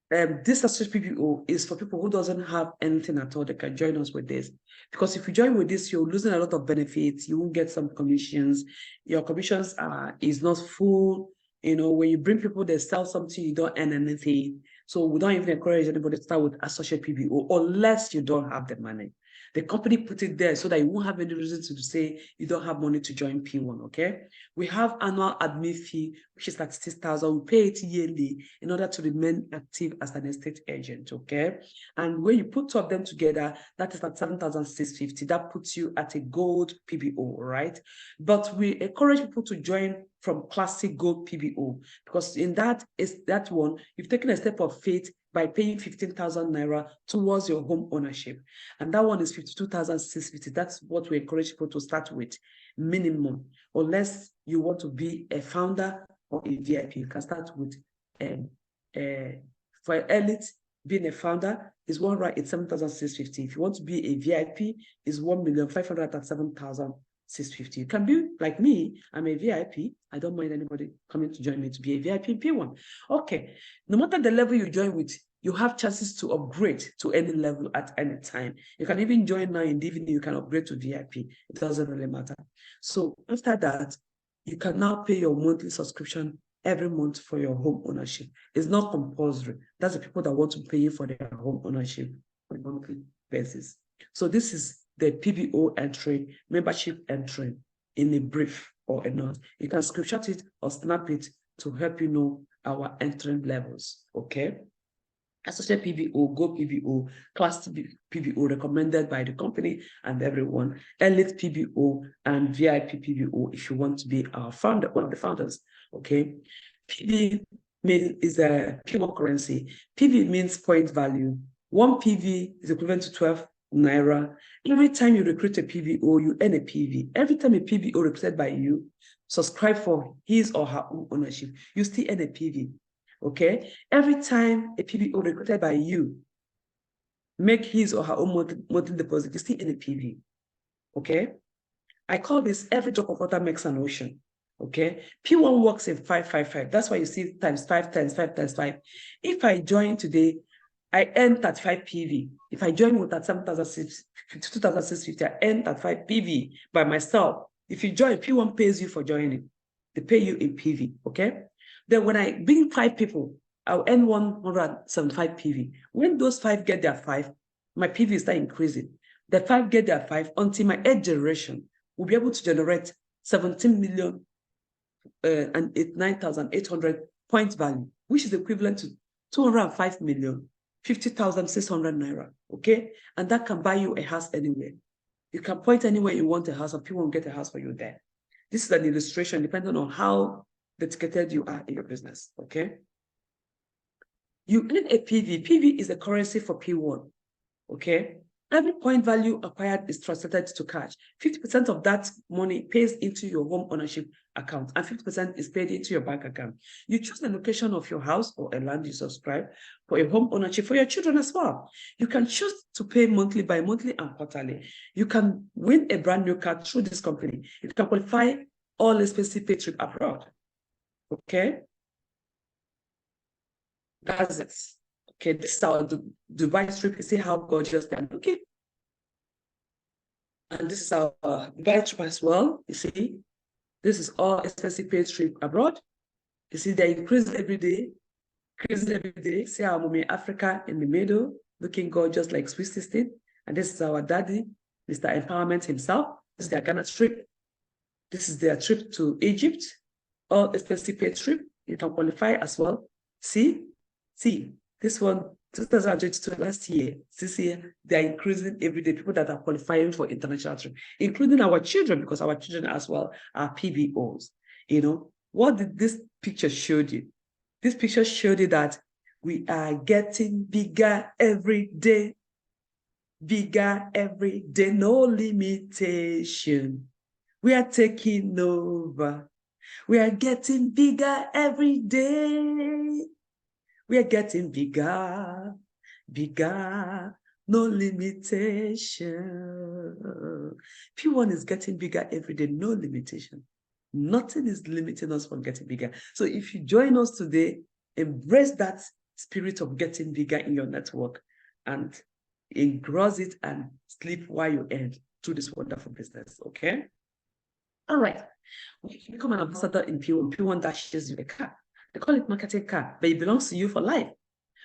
this associate PBO is for people who doesn't have anything at all. They can join us with this. Because if you join with this, you're losing a lot of benefits. You won't get some commissions. Your commissions is not full. You know, when you bring people, they sell something, you don't earn anything. So we don't even encourage anybody to start with associate PBO unless you don't have the money. The company put it there so that you won't have any reason to say you don't have money to join P1, okay? We have annual admin fee, which is 36,000. We pay it yearly in order to remain active as an estate agent, okay? And when you put 2 of them together, that is at 7,650. That puts you at a gold PBO, right? But we encourage people to join from classic gold PBO, because in that one, you've taken a step of faith by paying 15,000 naira towards your home ownership. And that one is 52,650. That's what we encourage people to start with, minimum, unless you want to be a founder or a VIP. You can start with, for elite, being a founder is one right, it's 7,650. If you want to be a VIP, it's 1,507,650. You can be like me, I'm a VIP. I don't mind anybody coming to join me to be a VIP in P1. Okay, no matter the level you join with, you have chances to upgrade to any level at any time. You can even join now in the evening, you can upgrade to VIP. It doesn't really matter. So after that, you can now pay your monthly subscription every month for your home ownership. It's not compulsory. That's the people that want to pay you for their home ownership on a monthly basis. So this is the PBO entry, membership entry in a brief or a note. You can screenshot it or snap it to help you know our entry levels, okay? Associate PBO, Go PBO, Class PBO recommended by the company and everyone, Elite PBO, and VIP PBO if you want to be our founder, one of the founders, okay? PV is a P1 currency. PV means point value. 1 PV is equivalent to 12 naira. Every time you recruit a PVO, you earn a PV. Every time a PVO recruited by you subscribe for his or her own ownership, you still earn a PV. Okay, every time a PBO recruited by you make his or her own monthly deposit, you still in a PV. Okay? I call this every drop of water makes an ocean. Okay? P1 works in 555. That's why you see times 5 times 5 times 5. If I join today, I earn 35 PV. If I join with that 7,650, I earn 35 PV by myself. If you join, P1 pays you for joining. They pay you in PV, okay? Then when I bring 5 people, I'll earn 175 PV. When those 5 get their 5, my PV start increasing. The 5 get their 5 until my 8th generation will be able to generate 17 million and 9,800 points value, which is equivalent to 205 million 50,600 naira. Okay, and that can buy you a house anywhere. You can point anywhere you want a house, and people will get a house for you there. This is an illustration depending on how dedicated you are in your business. Okay, you earn a PV. PV is a currency for P1. Okay, every point value acquired is translated to cash. 50% of that money pays into your home ownership account, and 50% is paid into your bank account. You choose the location of your house or a land you subscribe for a home ownership for your children as well. You can choose to pay monthly, bi-monthly, and quarterly. You can win a brand new car through this company. You can qualify all expenses paid trip abroad. Okay, that's it. Okay, this is our Dubai trip. You see how gorgeous they are looking. And this is our Dubai trip as well. You see, this is all expensive paid trip abroad. You see, they increase every day, increasing every day. See our mommy Africa in the middle, looking gorgeous like Swiss 16. And this is our daddy, Mr. Empowerment himself. This is their Ghana trip. This is their trip to Egypt, all expensive paid trip. You can qualify as well. See, this one, 2022 last year, this year, they're increasing every day, people that are qualifying for international trip, including our children, because our children as well are PBOs. You know, what did this picture show you? This picture showed you that we are getting bigger every day, no limitation. We are taking over. We are getting bigger every day. We are getting bigger, no limitation. P1 is getting bigger every day, no limitation. Nothing is limiting us from getting bigger. So if you join us today, embrace that spirit of getting bigger in your network and engross it and sleep while you earn through this wonderful business, okay? All right. When you become an ambassador in P1, P1 dashes you a car. They call it marketing car, but it belongs to you for life.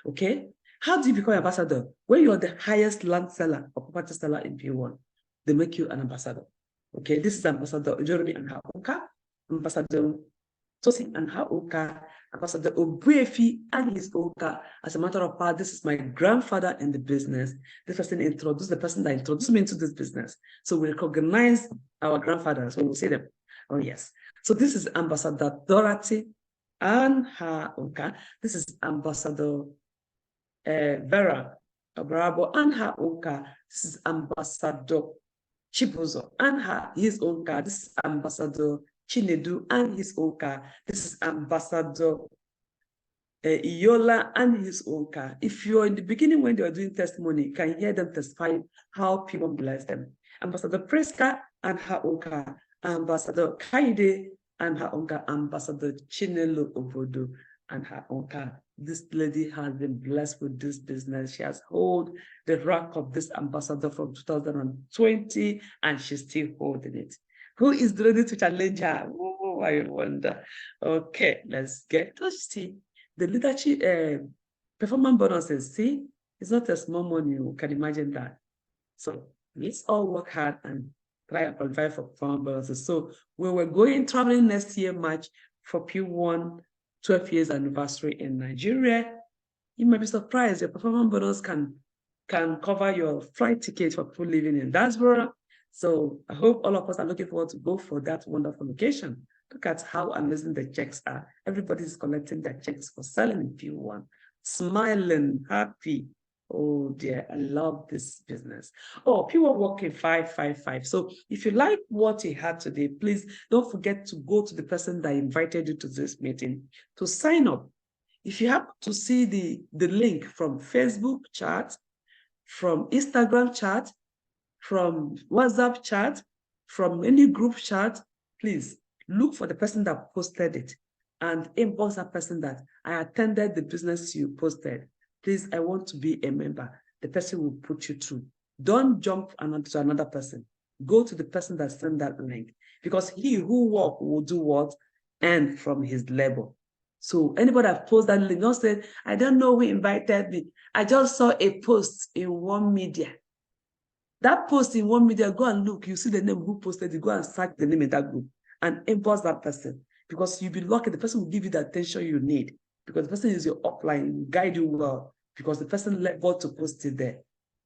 Okay? How do you become an ambassador? When you're the highest land seller or property seller in P1, they make you an ambassador. Okay, this is Ambassador Jeremy and Haoka, Ambassador Tosi and Haoka, Ambassador Obuefi and his Oka. As a matter of fact, this is my grandfather in the business. This person introduced the person that introduced me into this business. So we recognize our grandfathers when we see them. Oh, yes. So this is Ambassador Dorothy and her Oka. This is Ambassador Vera Abrabo and her Oka. This is Ambassador Chibuzo and his Oka. This is Ambassador Chinedu and his Oka. This is Ambassador Iola and his Oka. If you're in the beginning when they were doing testimony, you can hear them testify how people bless them. Ambassador Preska and her Oka. Ambassador Kaide and her Oka. Ambassador Chinelo Obodo and her Oka. This lady has been blessed with this business. She has held the rank of this ambassador from 2020 and she's still holding it. Who is ready to challenge her? Oh, I wonder. Okay, let's get to see. The leadership performance bonuses, see, it's not a small money, you can imagine that. So let's all work hard and try and qualify for performance bonuses. So we were traveling next year, March, for P1 12 years anniversary in Nigeria. You might be surprised, your performance bonus can cover your flight ticket for people living in diaspora. So I hope all of us are looking forward to go for that wonderful location. Look at how amazing the checks are. Everybody's collecting their checks for selling in P1, smiling, happy. Oh dear, I love this business. Oh, P1 working 555. So if you like what you had today, please don't forget to go to the person that invited you to this meeting to sign up. If you happen to see the link from Facebook chat, from Instagram chat, from WhatsApp chat, from any group chat, please look for the person that posted it and inbox that person that I attended the business you posted. Please, I want to be a member. The person will put you through. Don't jump to another person. Go to the person that sent that link, because he who walk will do what? And from his level. So anybody that post that link, don't say, I don't know who invited me. I just saw a post in one media. That post in one media, go and look, you see the name who posted it, go and search the name in that group and inbox that person, because you'll be lucky. The person will give you the attention you need, because the person is your upline, will guide you well, because the person let God to post it there.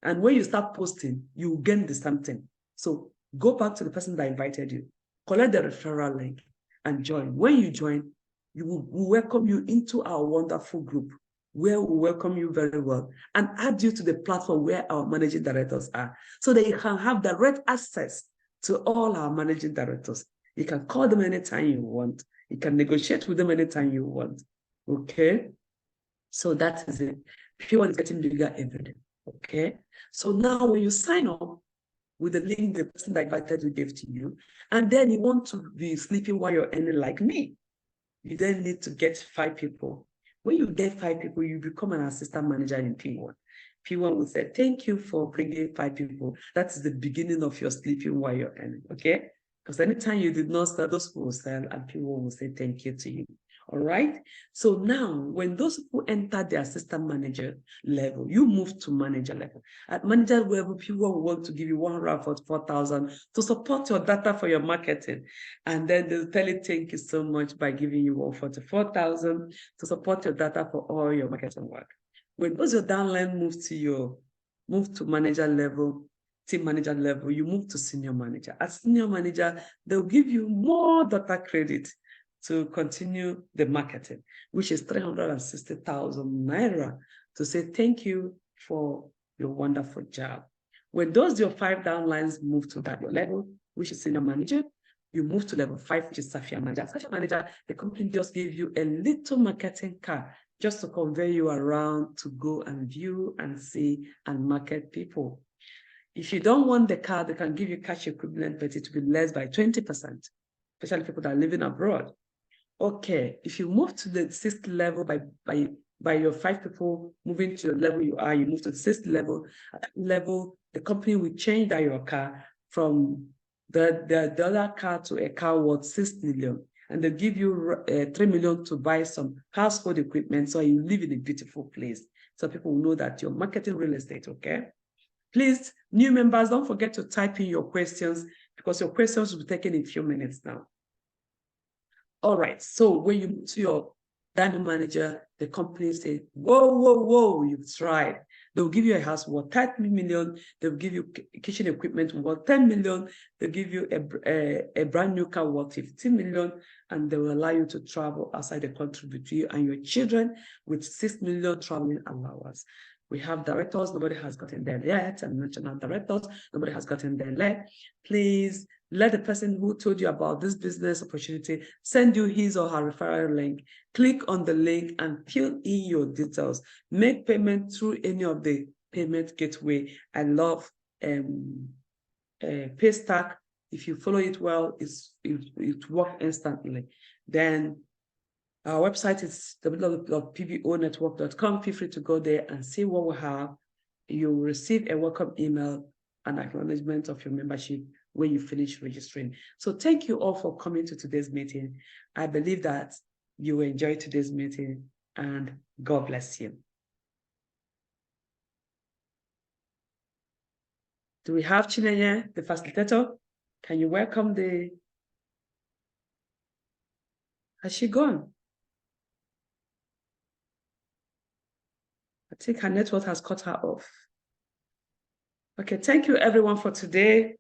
And when you start posting, you will gain the something. So go back to the person that invited you, collect the referral link and join. When you join, we welcome you into our wonderful group, where we welcome you very well and add you to the platform where our managing directors are, so that you can have direct access to all our managing directors. You can call them anytime you want. You can negotiate with them anytime you want. Okay? So that is it. Pwan is getting bigger every day. Okay? So now when you sign up with the link the person that invited you gave to you, and then you want to be sleeping while you're earning like me, you then need to get 5 people. When you get 5 people, you become an assistant manager in Pwan. Pwan will say, thank you for bringing 5 people. That's the beginning of your sleeping while you're earning, okay? Because anytime you did not sell, those people will sell, and Pwan will say thank you to you. All right? So now, when those people enter the assistant manager level, you move to manager level. At manager level, people will want to give you 144,000 to support your data for your marketing. And then they'll tell you thank you so much by giving you 144,000 to support your data for all your marketing work. When those your downline move to manager level, team manager level, you move to senior manager. As senior manager, they'll give you more data credit to continue the marketing, which is 360,000 naira, to say thank you for your wonderful job. When those your 5 downlines move to that level, which is senior manager, you move to level 5, which is Safia manager. Safia manager, the company just gave you a little marketing car just to convey you around to go and view and see and market people. If you don't want the car, they can give you cash equivalent, but it will be less by 20%, especially people that are living abroad. Okay, if you move to the 6th level by your 5 people moving to the level you are, you move to the 6th level. At that level, the company will change that your car from the other car to a car worth 6 million. And they'll give you 3 million to buy some household equipment, so you live in a beautiful place. So people will know that you're marketing real estate, okay? Please, new members, don't forget to type in your questions, because your questions will be taken in a few minutes now. All right, so when you move to your diamond manager, the company say, whoa, you've tried. They'll give you a house worth 30 million. They'll give you kitchen equipment worth 10 million. They'll give you a brand new car worth 15 million, and they will allow you to travel outside the country with you and your children with 6 million traveling allowance. We have directors, nobody has gotten there yet, and national directors, nobody has gotten there yet. Please let the person who told you about this business opportunity send you his or her referral link. Click on the link and fill in your details. Make payment through any of the payment gateway. I love Paystack. If you follow it well, it works instantly. Then our website is www.pbonetwork.com. Feel free to go there and see what we have. You will receive a welcome email and acknowledgement of your membership when you finish registering. So thank you all for coming to today's meeting. I believe that you will enjoy today's meeting, and God bless you. Do we have Chinenye, the facilitator? Can you welcome the... Has she gone? I think her network has cut her off. Okay, thank you everyone for today.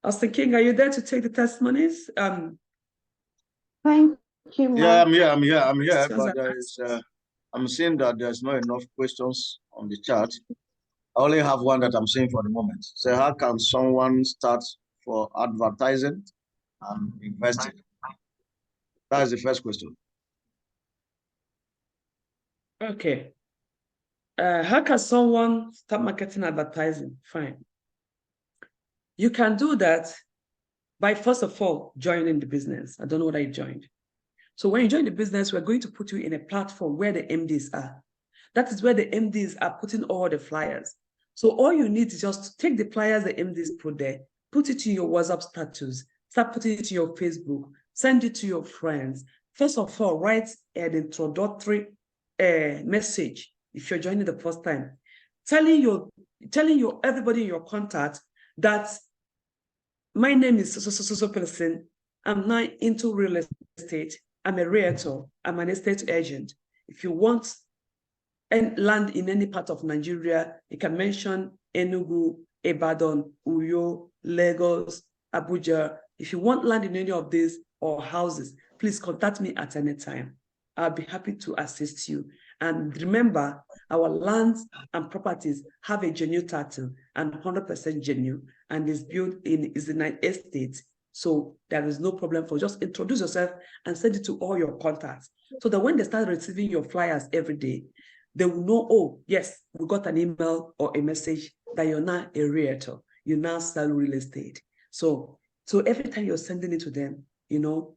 Austin King, are you there to take the testimonies? Thank you, Ma. Yeah, I'm here, but I'm seeing that there's not enough questions on the chat. I only have one that I'm seeing for the moment. So how can someone start for advertising and investing? That is the first question. Okay. How can someone start marketing advertising? Fine. You can do that by, first of all, joining the business. I don't know what I joined. So when you join the business, we're going to put you in a platform where the MDs are. That is where the MDs are putting all the flyers. So all you need is just to take the flyers the MDs put there, put it in your WhatsApp status, start putting it to your Facebook, send it to your friends. First of all, write an introductory message if you're joining the first time, telling your everybody in your contact that my name is so person. I'm now into real estate. I'm a realtor. I'm an estate agent. If you want and land in any part of Nigeria, you can mention Enugu, Ibadan, Uyo, Lagos, Abuja. If you want land in any of these or houses, please contact me at any time. I'll be happy to assist you. And remember, our lands and properties have a genuine title and 100% genuine, and is in an estate. So there is no problem for just introduce yourself and send it to all your contacts. So that when they start receiving your flyers every day, they will know, oh, yes, we got an email or a message that you're now a realtor. You now sell real estate. So every time you're sending it to them, you know,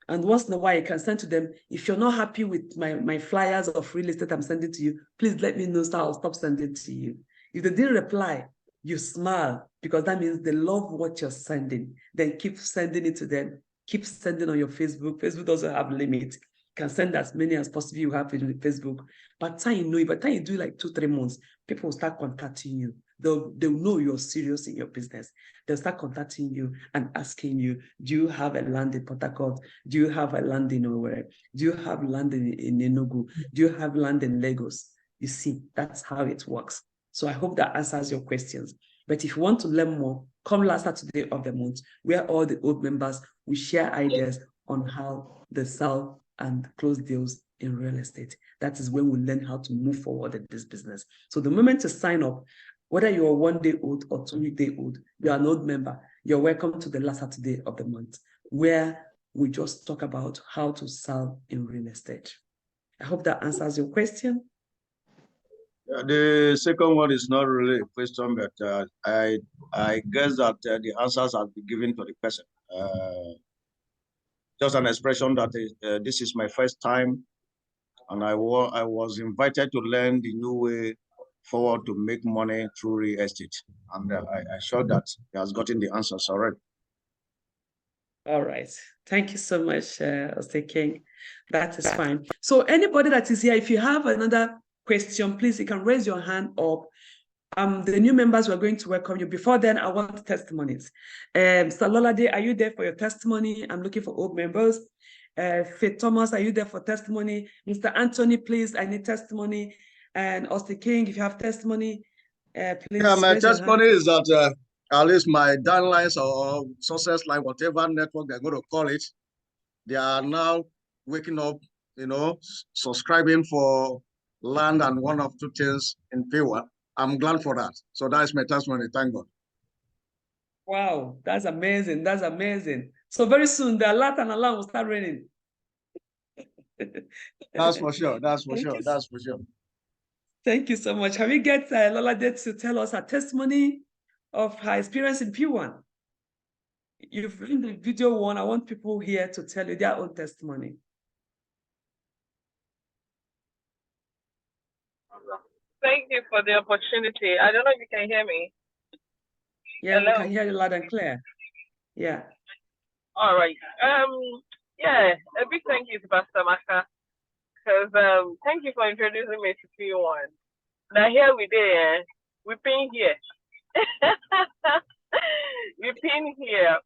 and once in a while you can send to them, if you're not happy with my flyers of real estate I'm sending to you, please let me know so I'll stop sending to you. If they didn't reply, you smile because that means they love what you're sending. Then keep sending it to them. Keep sending on your Facebook. Facebook doesn't have limit. You can send as many as possible you have in Facebook. By the time you know it, by the time you do like 2-3 months, people will start contacting you. They'll know you're serious in your business. They'll start contacting you and asking you, do you have a land in Port Harcourt? Do you have a land in Owerri? Do you have land in Enugu? Do you have land in Lagos? You see, that's how it works. So I hope that answers your questions. But if you want to learn more, come last Saturday of the month, where all the old members will share ideas on how they sell and close deals in real estate. That is when we learn how to move forward in this business. So the moment to sign up, whether you're 1 day old or 2 day old, you're an old member, you're welcome to the last Saturday of the month, where we just talk about how to sell in real estate. I hope that answers your question. The second one is not really a question, but I guess that the answers have been given to the person. Just an expression that this is my first time, and I was invited to learn the new way forward to make money through real estate, and I showed that he has gotten the answers already. All right. Thank you so much, Mr. King. That is fine. So anybody that is here, if you have another question, please, you can raise your hand up. The new members, we're going to welcome you. Before then, I want testimonies. Mr. Lolade, are you there for your testimony? I'm looking for old members. Faith Thomas, are you there for testimony? Mr. Anthony, please, I need testimony. And Austin King, if you have testimony, please. Yeah, my testimony is that at least my downlines or success line, whatever network they're going to call it, they are now waking up, you know, subscribing for land and one of two things in Pwan. I'm glad for that. So that's my testimony. Thank God. Wow, that's amazing. That's amazing. So very soon the alert and alarm will start raining. That's for sure. That's for sure. That's for sure. Thank you so much. Have you get Lolade to tell us her testimony of her experience in Pwan? You've written the video one. I want people here to tell you their own testimony. Thank you for the opportunity. I don't know if you can hear me. Yeah, Hello? we can hear you loud and clear. Yeah. All right. Yeah, a big thank you to Pastor Maka, because thank you for introducing me to P1. Now here we there, we've been here. We've been here.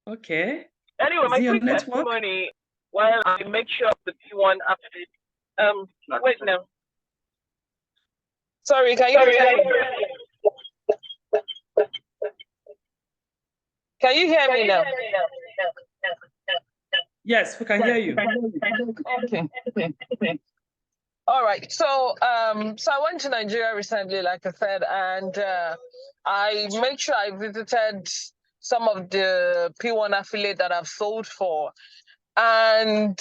Okay. Anyway, my quick testimony, while I make sure the P1 update. Wait now. Sorry, can you hear me? Can you hear me now? Yes, we can hear you. Okay. All right. So I went to Nigeria recently, like I said, and I made sure I visited some of the P1 affiliate that I've sold for. And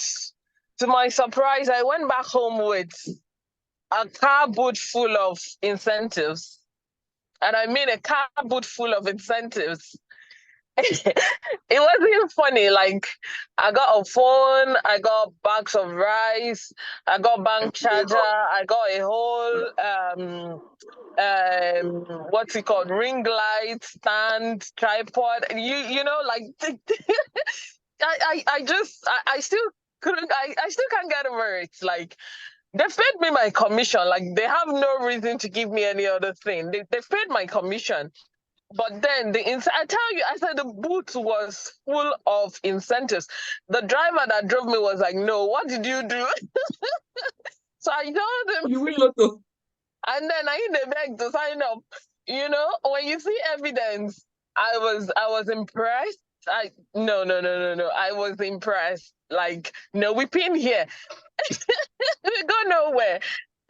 to my surprise, I went back home with a car boot full of incentives. And I mean a car boot full of incentives. It wasn't funny. Like, I got a phone, I got bags of rice, I got bank charger, I got a whole what's it called, ring light, stand, tripod. You know, like I still couldn't, I still can't get over it. Like, they paid me my commission. Like, they have no reason to give me any other thing. They paid my commission. But then I tell you, I said the boot was full of incentives. The driver that drove me was like, "No, what did you do?" So I told him, You will not know. and then I need a beg to sign up. You know, when you see evidence, I was impressed. No. I was impressed. Like, no, we pin here. We go nowhere.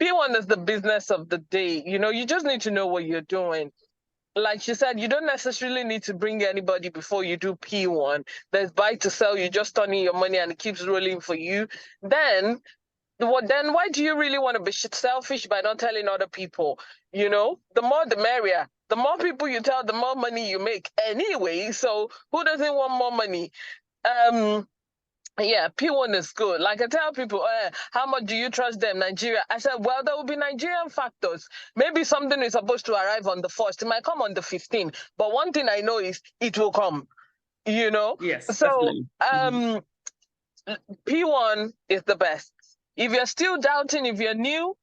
P1 is the business of the day. You know, you just need to know what you're doing. Like she said, you don't necessarily need to bring anybody before you do P1. There's buy to sell, you just turn in your money and it keeps rolling for you. Then why do you really want to be selfish by not telling other people? You know, the more the merrier. The more people you tell, the more money you make anyway. So who doesn't want more money? Yeah, P1 is good. Like, I tell people, how much do you trust them, Nigeria? I said, well, there will be Nigerian factors. Maybe something is supposed to arrive on the 1st. It might come on the 15th. But one thing I know is it will come, you know? Yes, So, definitely. P1 is the best. If you're still doubting, if you're new,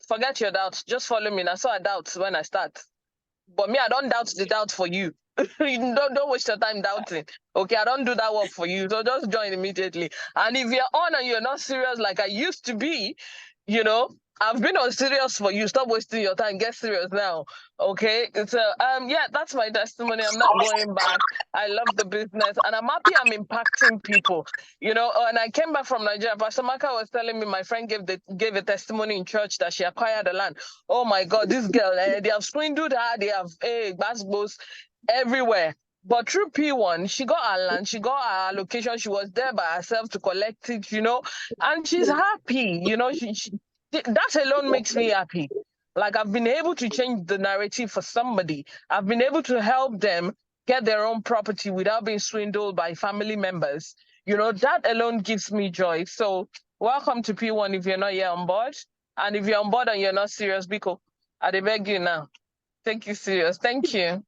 forget your doubts. Just follow me. I saw a doubt when I start. But me, I don't doubt the doubt for you. don't waste your time doubting. Okay, I don't do that work for you. So just join immediately. And if you're on and you're not serious like I used to be, you know, I've been on serious for you. Stop wasting your time. Get serious now. Okay. So yeah, that's my testimony. I'm not going back. I love the business and I'm happy I'm impacting people. You know, and I came back from Nigeria. Pastor Maka was telling me my friend gave a testimony in church that she acquired the land. Oh my God, this girl, they have swindled her, they have basketballs everywhere. But through P1, she got her land, she got her allocation, she was there by herself to collect it, you know, and she's happy, you know, that alone makes me happy. Like, I've been able to change the narrative for somebody. I've been able to help them get their own property without being swindled by family members. You know, that alone gives me joy. So welcome to P1 if you're not yet on board. And if you're on board and you're not serious, Biko, I beg you now. Take you serious. Thank you.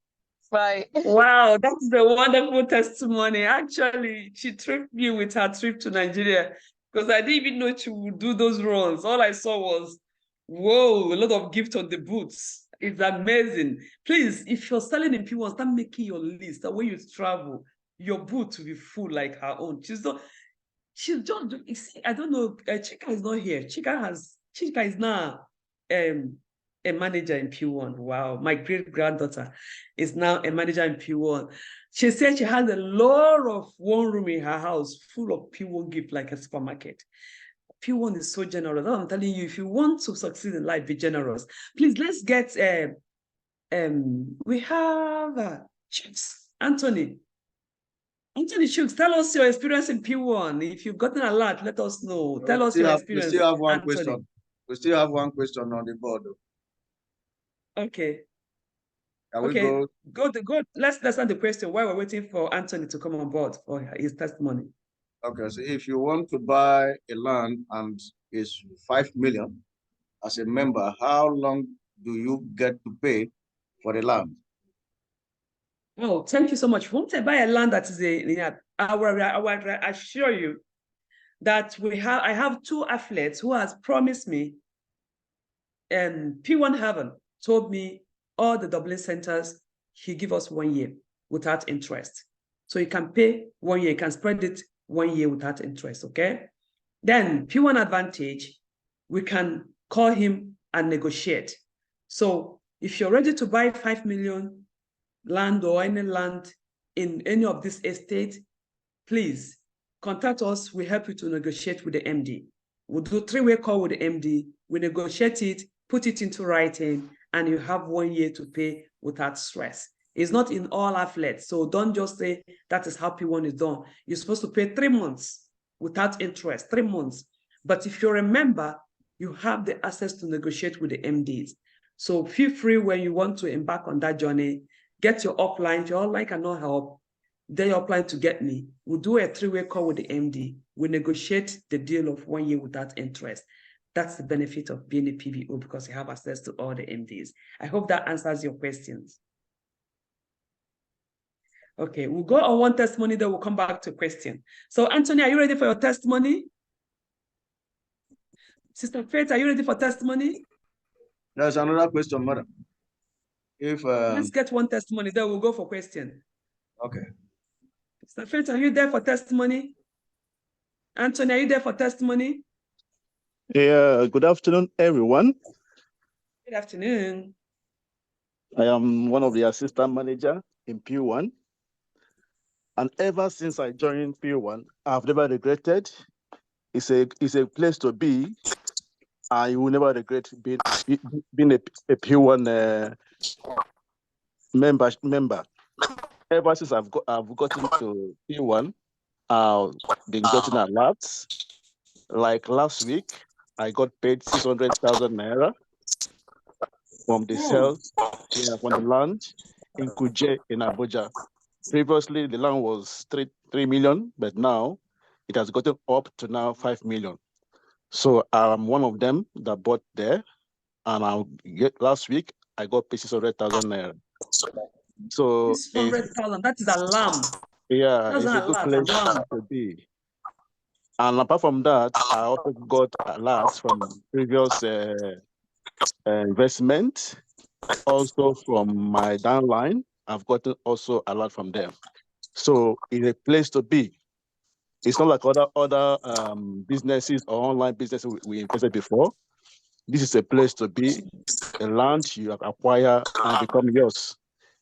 Bye. Wow, that's a wonderful testimony. Actually, she tripped me with her trip to Nigeria because I didn't even know she would do those runs. All I saw was, whoa, a lot of gift on the boots. It's amazing. Please, if you're selling in P1, start making your list. That when you travel, your boot will be full like her own. She's just, you see, I don't know, Chika is not here. Chika is now a manager in P1. Wow, my great-granddaughter is now a manager in P1. She said she has a lot of one room in her house full of P1 gift like a supermarket. P1 is so generous. I'm telling you, if you want to succeed in life, be generous. Please, let's get, we have Chips, Anthony. Anthony Shooks, tell us your experience in P1. If you've gotten a lot, let us know. Tell us your experience. We still have one Anthony. question. We still have one question on the board. Okay. Can we go? Let's answer the question while we're waiting for Anthony to come on board for his testimony. Okay, so if you want to buy a land and it's 5 million as a member, how long do you get to pay for the land? Oh, thank you so much. Once I buy a land that is I will assure you that I have two athletes who has promised me, and P1 Heaven told me all the Dublin centers, he give us 1 year without interest. So you can pay 1 year, you can spread it 1 year without interest, okay? Then P1 Advantage, we can call him and negotiate. So if you're ready to buy 5 million land or any land in any of this estate, please contact us. We help you to negotiate with the MD. We'll do 3-way call with the MD. We negotiate it, put it into writing, and you have 1 year to pay without stress. It's not in all affiliates. So don't just say that is how P1 is done. You're supposed to pay 3 months without interest, 3 months. But if you're a member, you have the access to negotiate with the MDs. So feel free when you want to embark on that journey, get your upline. If your upline cannot help, then you're applying to get me. We'll do a 3-way call with the MD. We negotiate the deal of 1 year without interest. That's the benefit of being a PVO because you have access to all the MDs. I hope that answers your questions. Okay, we'll go on one testimony, then we'll come back to question. So Anthony, are you ready for your testimony? Sister Faith, are you ready for testimony? There's another question, madam. Let's get one testimony, then we'll go for question. Okay. Sister Faith, are you there for testimony? Anthony, are you there for testimony? Yeah, good afternoon, everyone. Good afternoon. I am one of the assistant manager in P1. And ever since I joined P1, I've never regretted. It's a place to be. And you will never regret being a P1 member. Ever since I've gotten to P1, I've been getting alerts. Like last week, I got paid 600,000 naira from the sales, from the land in Kuje in Abuja. Previously, the land was 3 million, but now it has gotten up to now 5 million. So I'm one of them that bought there, and last week I got paid 600,000 naira. So 600,000. That is a lamb. Yeah, That's it's a good place to be. And apart from that, I also got alerts from previous investment, also from my downline. I've gotten also a lot from them. So it's a place to be. It's not like other businesses or online businesses we invested before. This is a place to be, a land you acquire and become yours.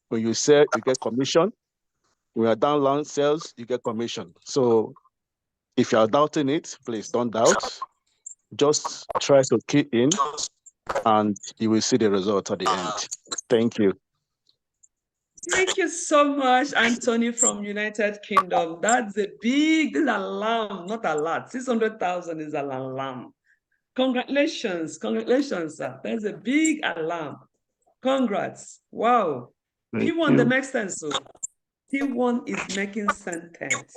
When you sell, you get commission. When you're downline sales, you get commission. So if you're doubting it, please don't doubt. Just try to key in and you will see the result at the end. Thank you. Thank you so much, Anthony from United Kingdom. That's a big, this is a lamb, not a lot. 600,000 is a lamb. Congratulations, sir. That's a big alarm. Congrats. Wow. P1 that makes sense. So P1 is making sentence.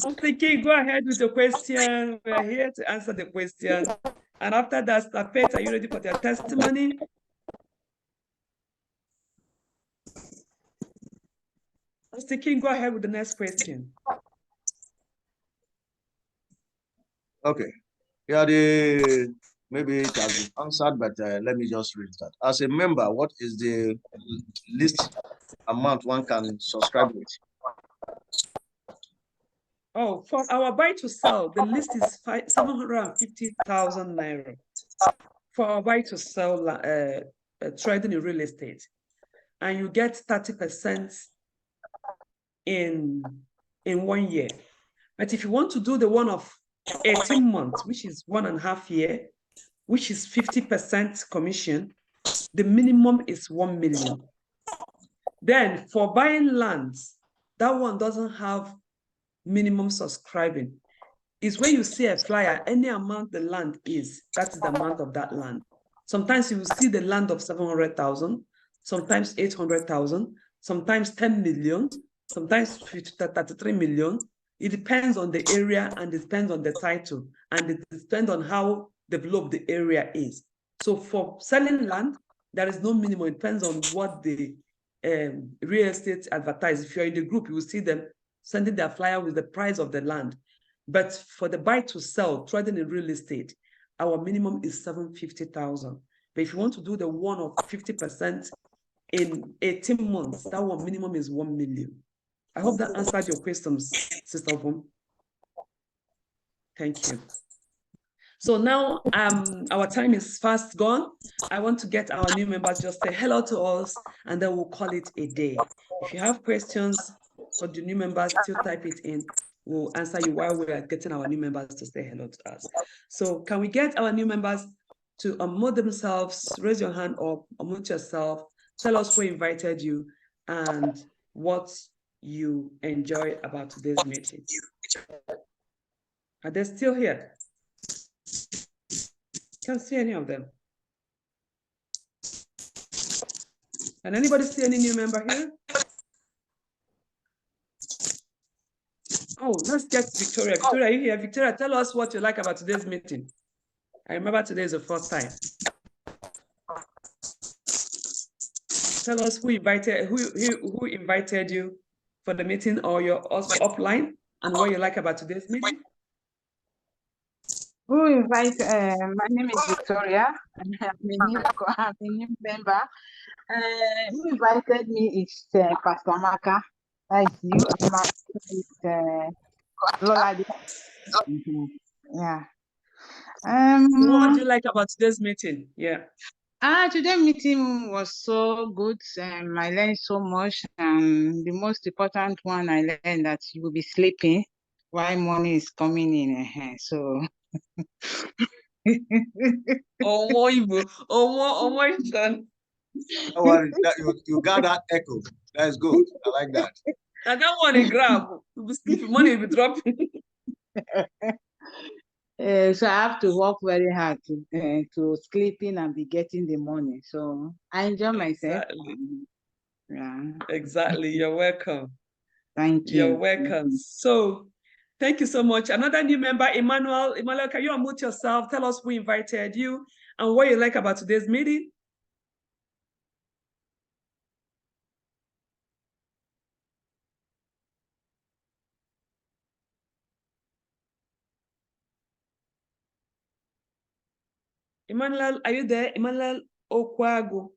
Okay, go ahead with the question. We're here to answer the question. And after that, Stapet, are you ready for your testimony? Mr. King, go ahead with the next question. Okay. Yeah, maybe it has been answered, but let me just read that. As a member, what is the least amount one can subscribe with? Oh, for our buy to sell, the list is 750,000 naira. For our buy to sell trading in real estate, and you get 30% in 1 year. But if you want to do the one of 18 months, which is 1.5 years, which is 50% commission, the minimum is 1 million. Then for buying lands, that one doesn't have minimum subscribing. It's when you see a flyer, any amount the land is, that's the amount of that land. Sometimes you will see the land of 700,000, sometimes 800,000, sometimes 10 million, sometimes 33 million. It depends on the area and it depends on the title and it depends on how developed the area is. So for selling land, there is no minimum. It depends on what the real estate advertise. If you're in the group, you will see them sending their flyer with the price of the land. But for the buy to sell, trading in real estate, our minimum is 750,000. But if you want to do the one of 50% in 18 months, that one minimum is 1 million. I hope that answered your questions, Sister Vom. Thank you. So now our time is fast gone. I want to get our new members just say hello to us and then we'll call it a day. If you have questions for the new members, still type it in. We'll answer you while we are getting our new members to say hello to us. So can we get our new members to unmute themselves, raise your hand or unmute yourself Tell us who invited you and what you enjoy about today's meeting. Are they still here? Can't see any of them. Can anybody see any new member here? Oh, let's get Victoria. Victoria, are you here? Victoria, tell us what you like about today's meeting. I remember today is the first time. Tell us who invited you for the meeting, or you're also offline, and what you like about today's meeting. Who invite? My name is Victoria, and I'm a new member. Who invited me is Pastor Maka. That is you. Lola. Yeah. What do you like about today's meeting? Yeah. Today's meeting was so good. I learned so much. The most important one I learned that you will be sleeping while money is coming in. So. You got that echo. That's good. I like that. I got one in grab. You'll be sleeping, money will be dropping. So I have to work very hard to sleeping and be getting the money. So I enjoy myself. Exactly. Yeah. Exactly. You're welcome. Thank you. You're welcome. So thank you so much. Another new member, Emmanuel. Emmanuel, can you unmute yourself? Tell us who invited you and what you like about today's meeting. Emmanuel, are you there? Emmanuel Okwago.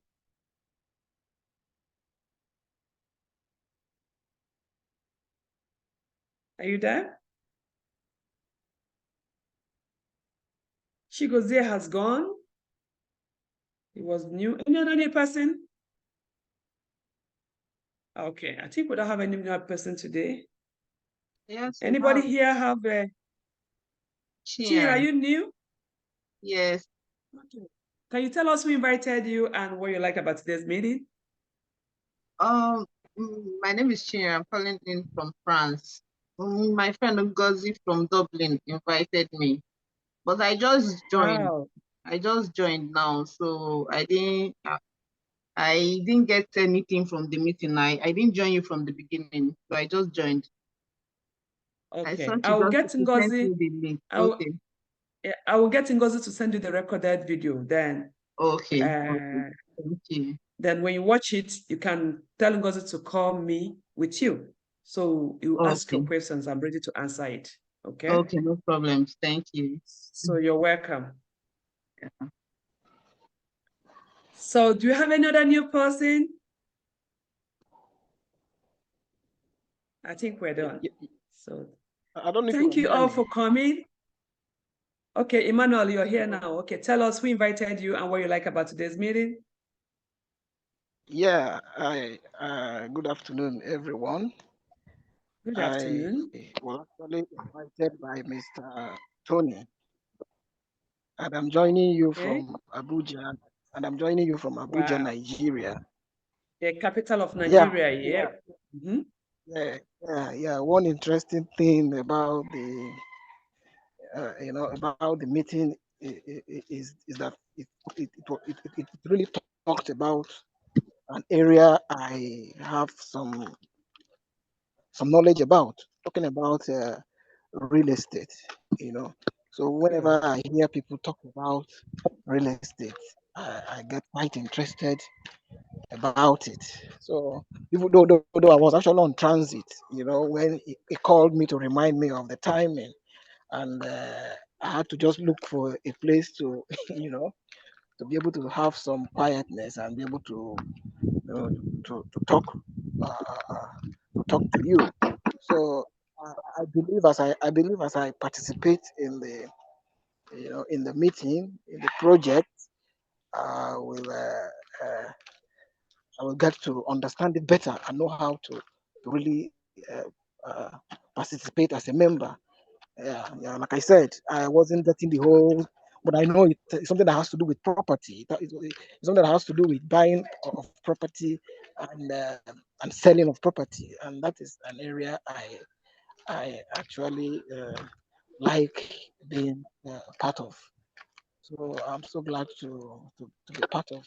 Are you there? Chigozie has gone. It was new. Any other new person? Okay, I think we don't have any new person today. Yes. Anybody here have a Chin, are you new? Yes. Okay. Can you tell us who invited you and what you like about today's meeting? My name is Chin. I'm calling in from France. My friend Ngozi from Dublin invited me, but I just joined. Wow. I just joined now, so I didn't get anything from the meeting. I didn't join you from the beginning, so I just joined. Okay, I will get Ngozi. Okay. I will get Ngozi to send you the recorded video. Then, okay. Thank you. Then when you watch it, you can tell Ngozi to call me with you. So you ask your questions. I'm ready to answer it. Okay. Okay, no problems. Thank you. So you're welcome. Yeah. So do you have any other new person? I think we're done. So I don't know. Thank you all for coming. Okay, Emmanuel, you're here now. Okay, tell us who invited you and what you like about today's meeting. Yeah, good afternoon, everyone. Good afternoon. I was actually invited by Mr. Tony, and I'm joining you from Abuja, Wow. Nigeria. The capital of Nigeria, Yeah. One interesting thing about the, about the meeting is that it really talked about an area I have some knowledge about, talking about real estate, So whenever I hear people talk about real estate, I get quite interested about it. So even though I was actually on transit, when he called me to remind me of the timing, and I had to just look for a place to, to be able to have some quietness and be able to to talk to you. So I believe as I participate in the in the meeting, in the project, I will get to understand it better and know how to really participate as a member. Yeah, like I said, I wasn't getting the whole but I know it's something that has to do with property. It's something that has to do with buying of property and selling of property, and that is an area I actually like being part of. So I'm so glad to be part of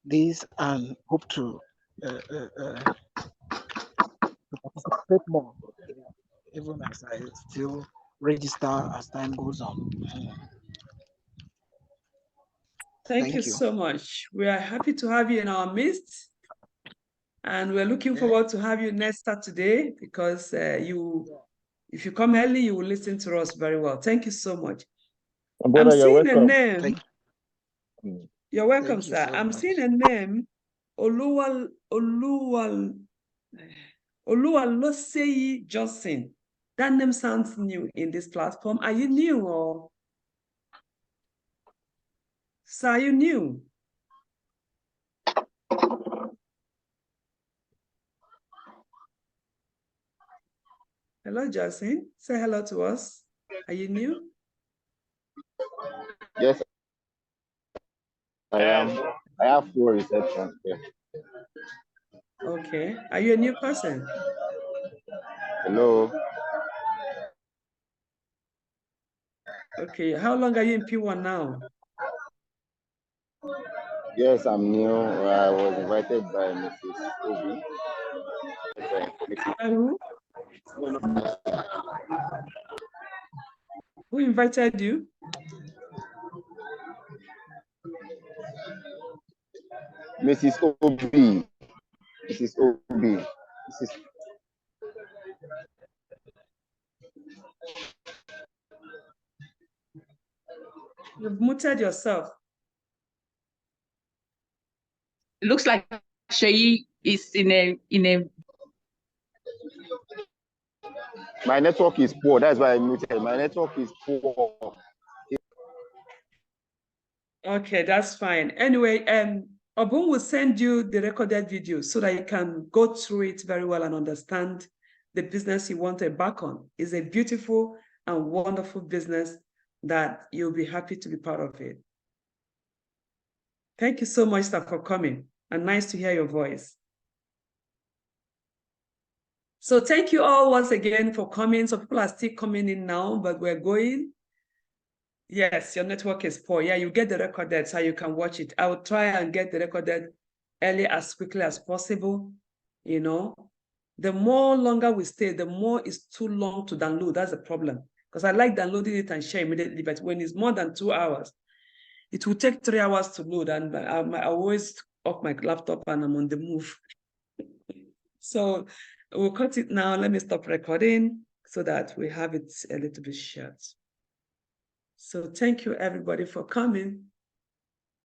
this and hope to participate more, even as I still register as time goes on. Thank you so much. We are happy to have you in our midst. And we're looking forward to have you next Saturday because if you come early, you will listen to us very well. Thank you so much. Brother, I'm seeing a welcome. name. You're welcome, sir. I'm seeing a name, Oluwaloseyi Johnson. That name sounds new in this platform. Are you new or? Sir, are you new? Hello, Johnson. Say hello to us. Are you new? Yes, I am. I have full reception here. Okay. Are you a new person? Hello. Okay. How long are you in Pwan now? Yes, I'm new. I was invited by Mrs. Obi. Who? Who invited you? Mrs. Obi. Mrs. Obi. You've muted yourself. It looks like Sheyi is in a. My network is poor. That's why I muted. My network is poor. Okay, that's fine. Anyway, Obun will send you the recorded video so that you can go through it very well and understand the business you want to embark on. It's a beautiful and wonderful business that you'll be happy to be part of it. Thank you so much, sir, for coming, and nice to hear your voice. So thank you all once again for coming. Some people are still coming in now, but we're going. Yes, your network is poor. Yeah, you get the recorded so you can watch it. I will try and get the recorded early as quickly as possible. You know, the more longer we stay, the more it's too long to download. That's the problem. Because I like downloading it and share immediately, but when it's more than 2 hours, it will take 3 hours to load. And I always off my laptop and I'm on the move. So we'll cut it now. Let me stop recording so that we have it a little bit short. So thank you, everybody, for coming.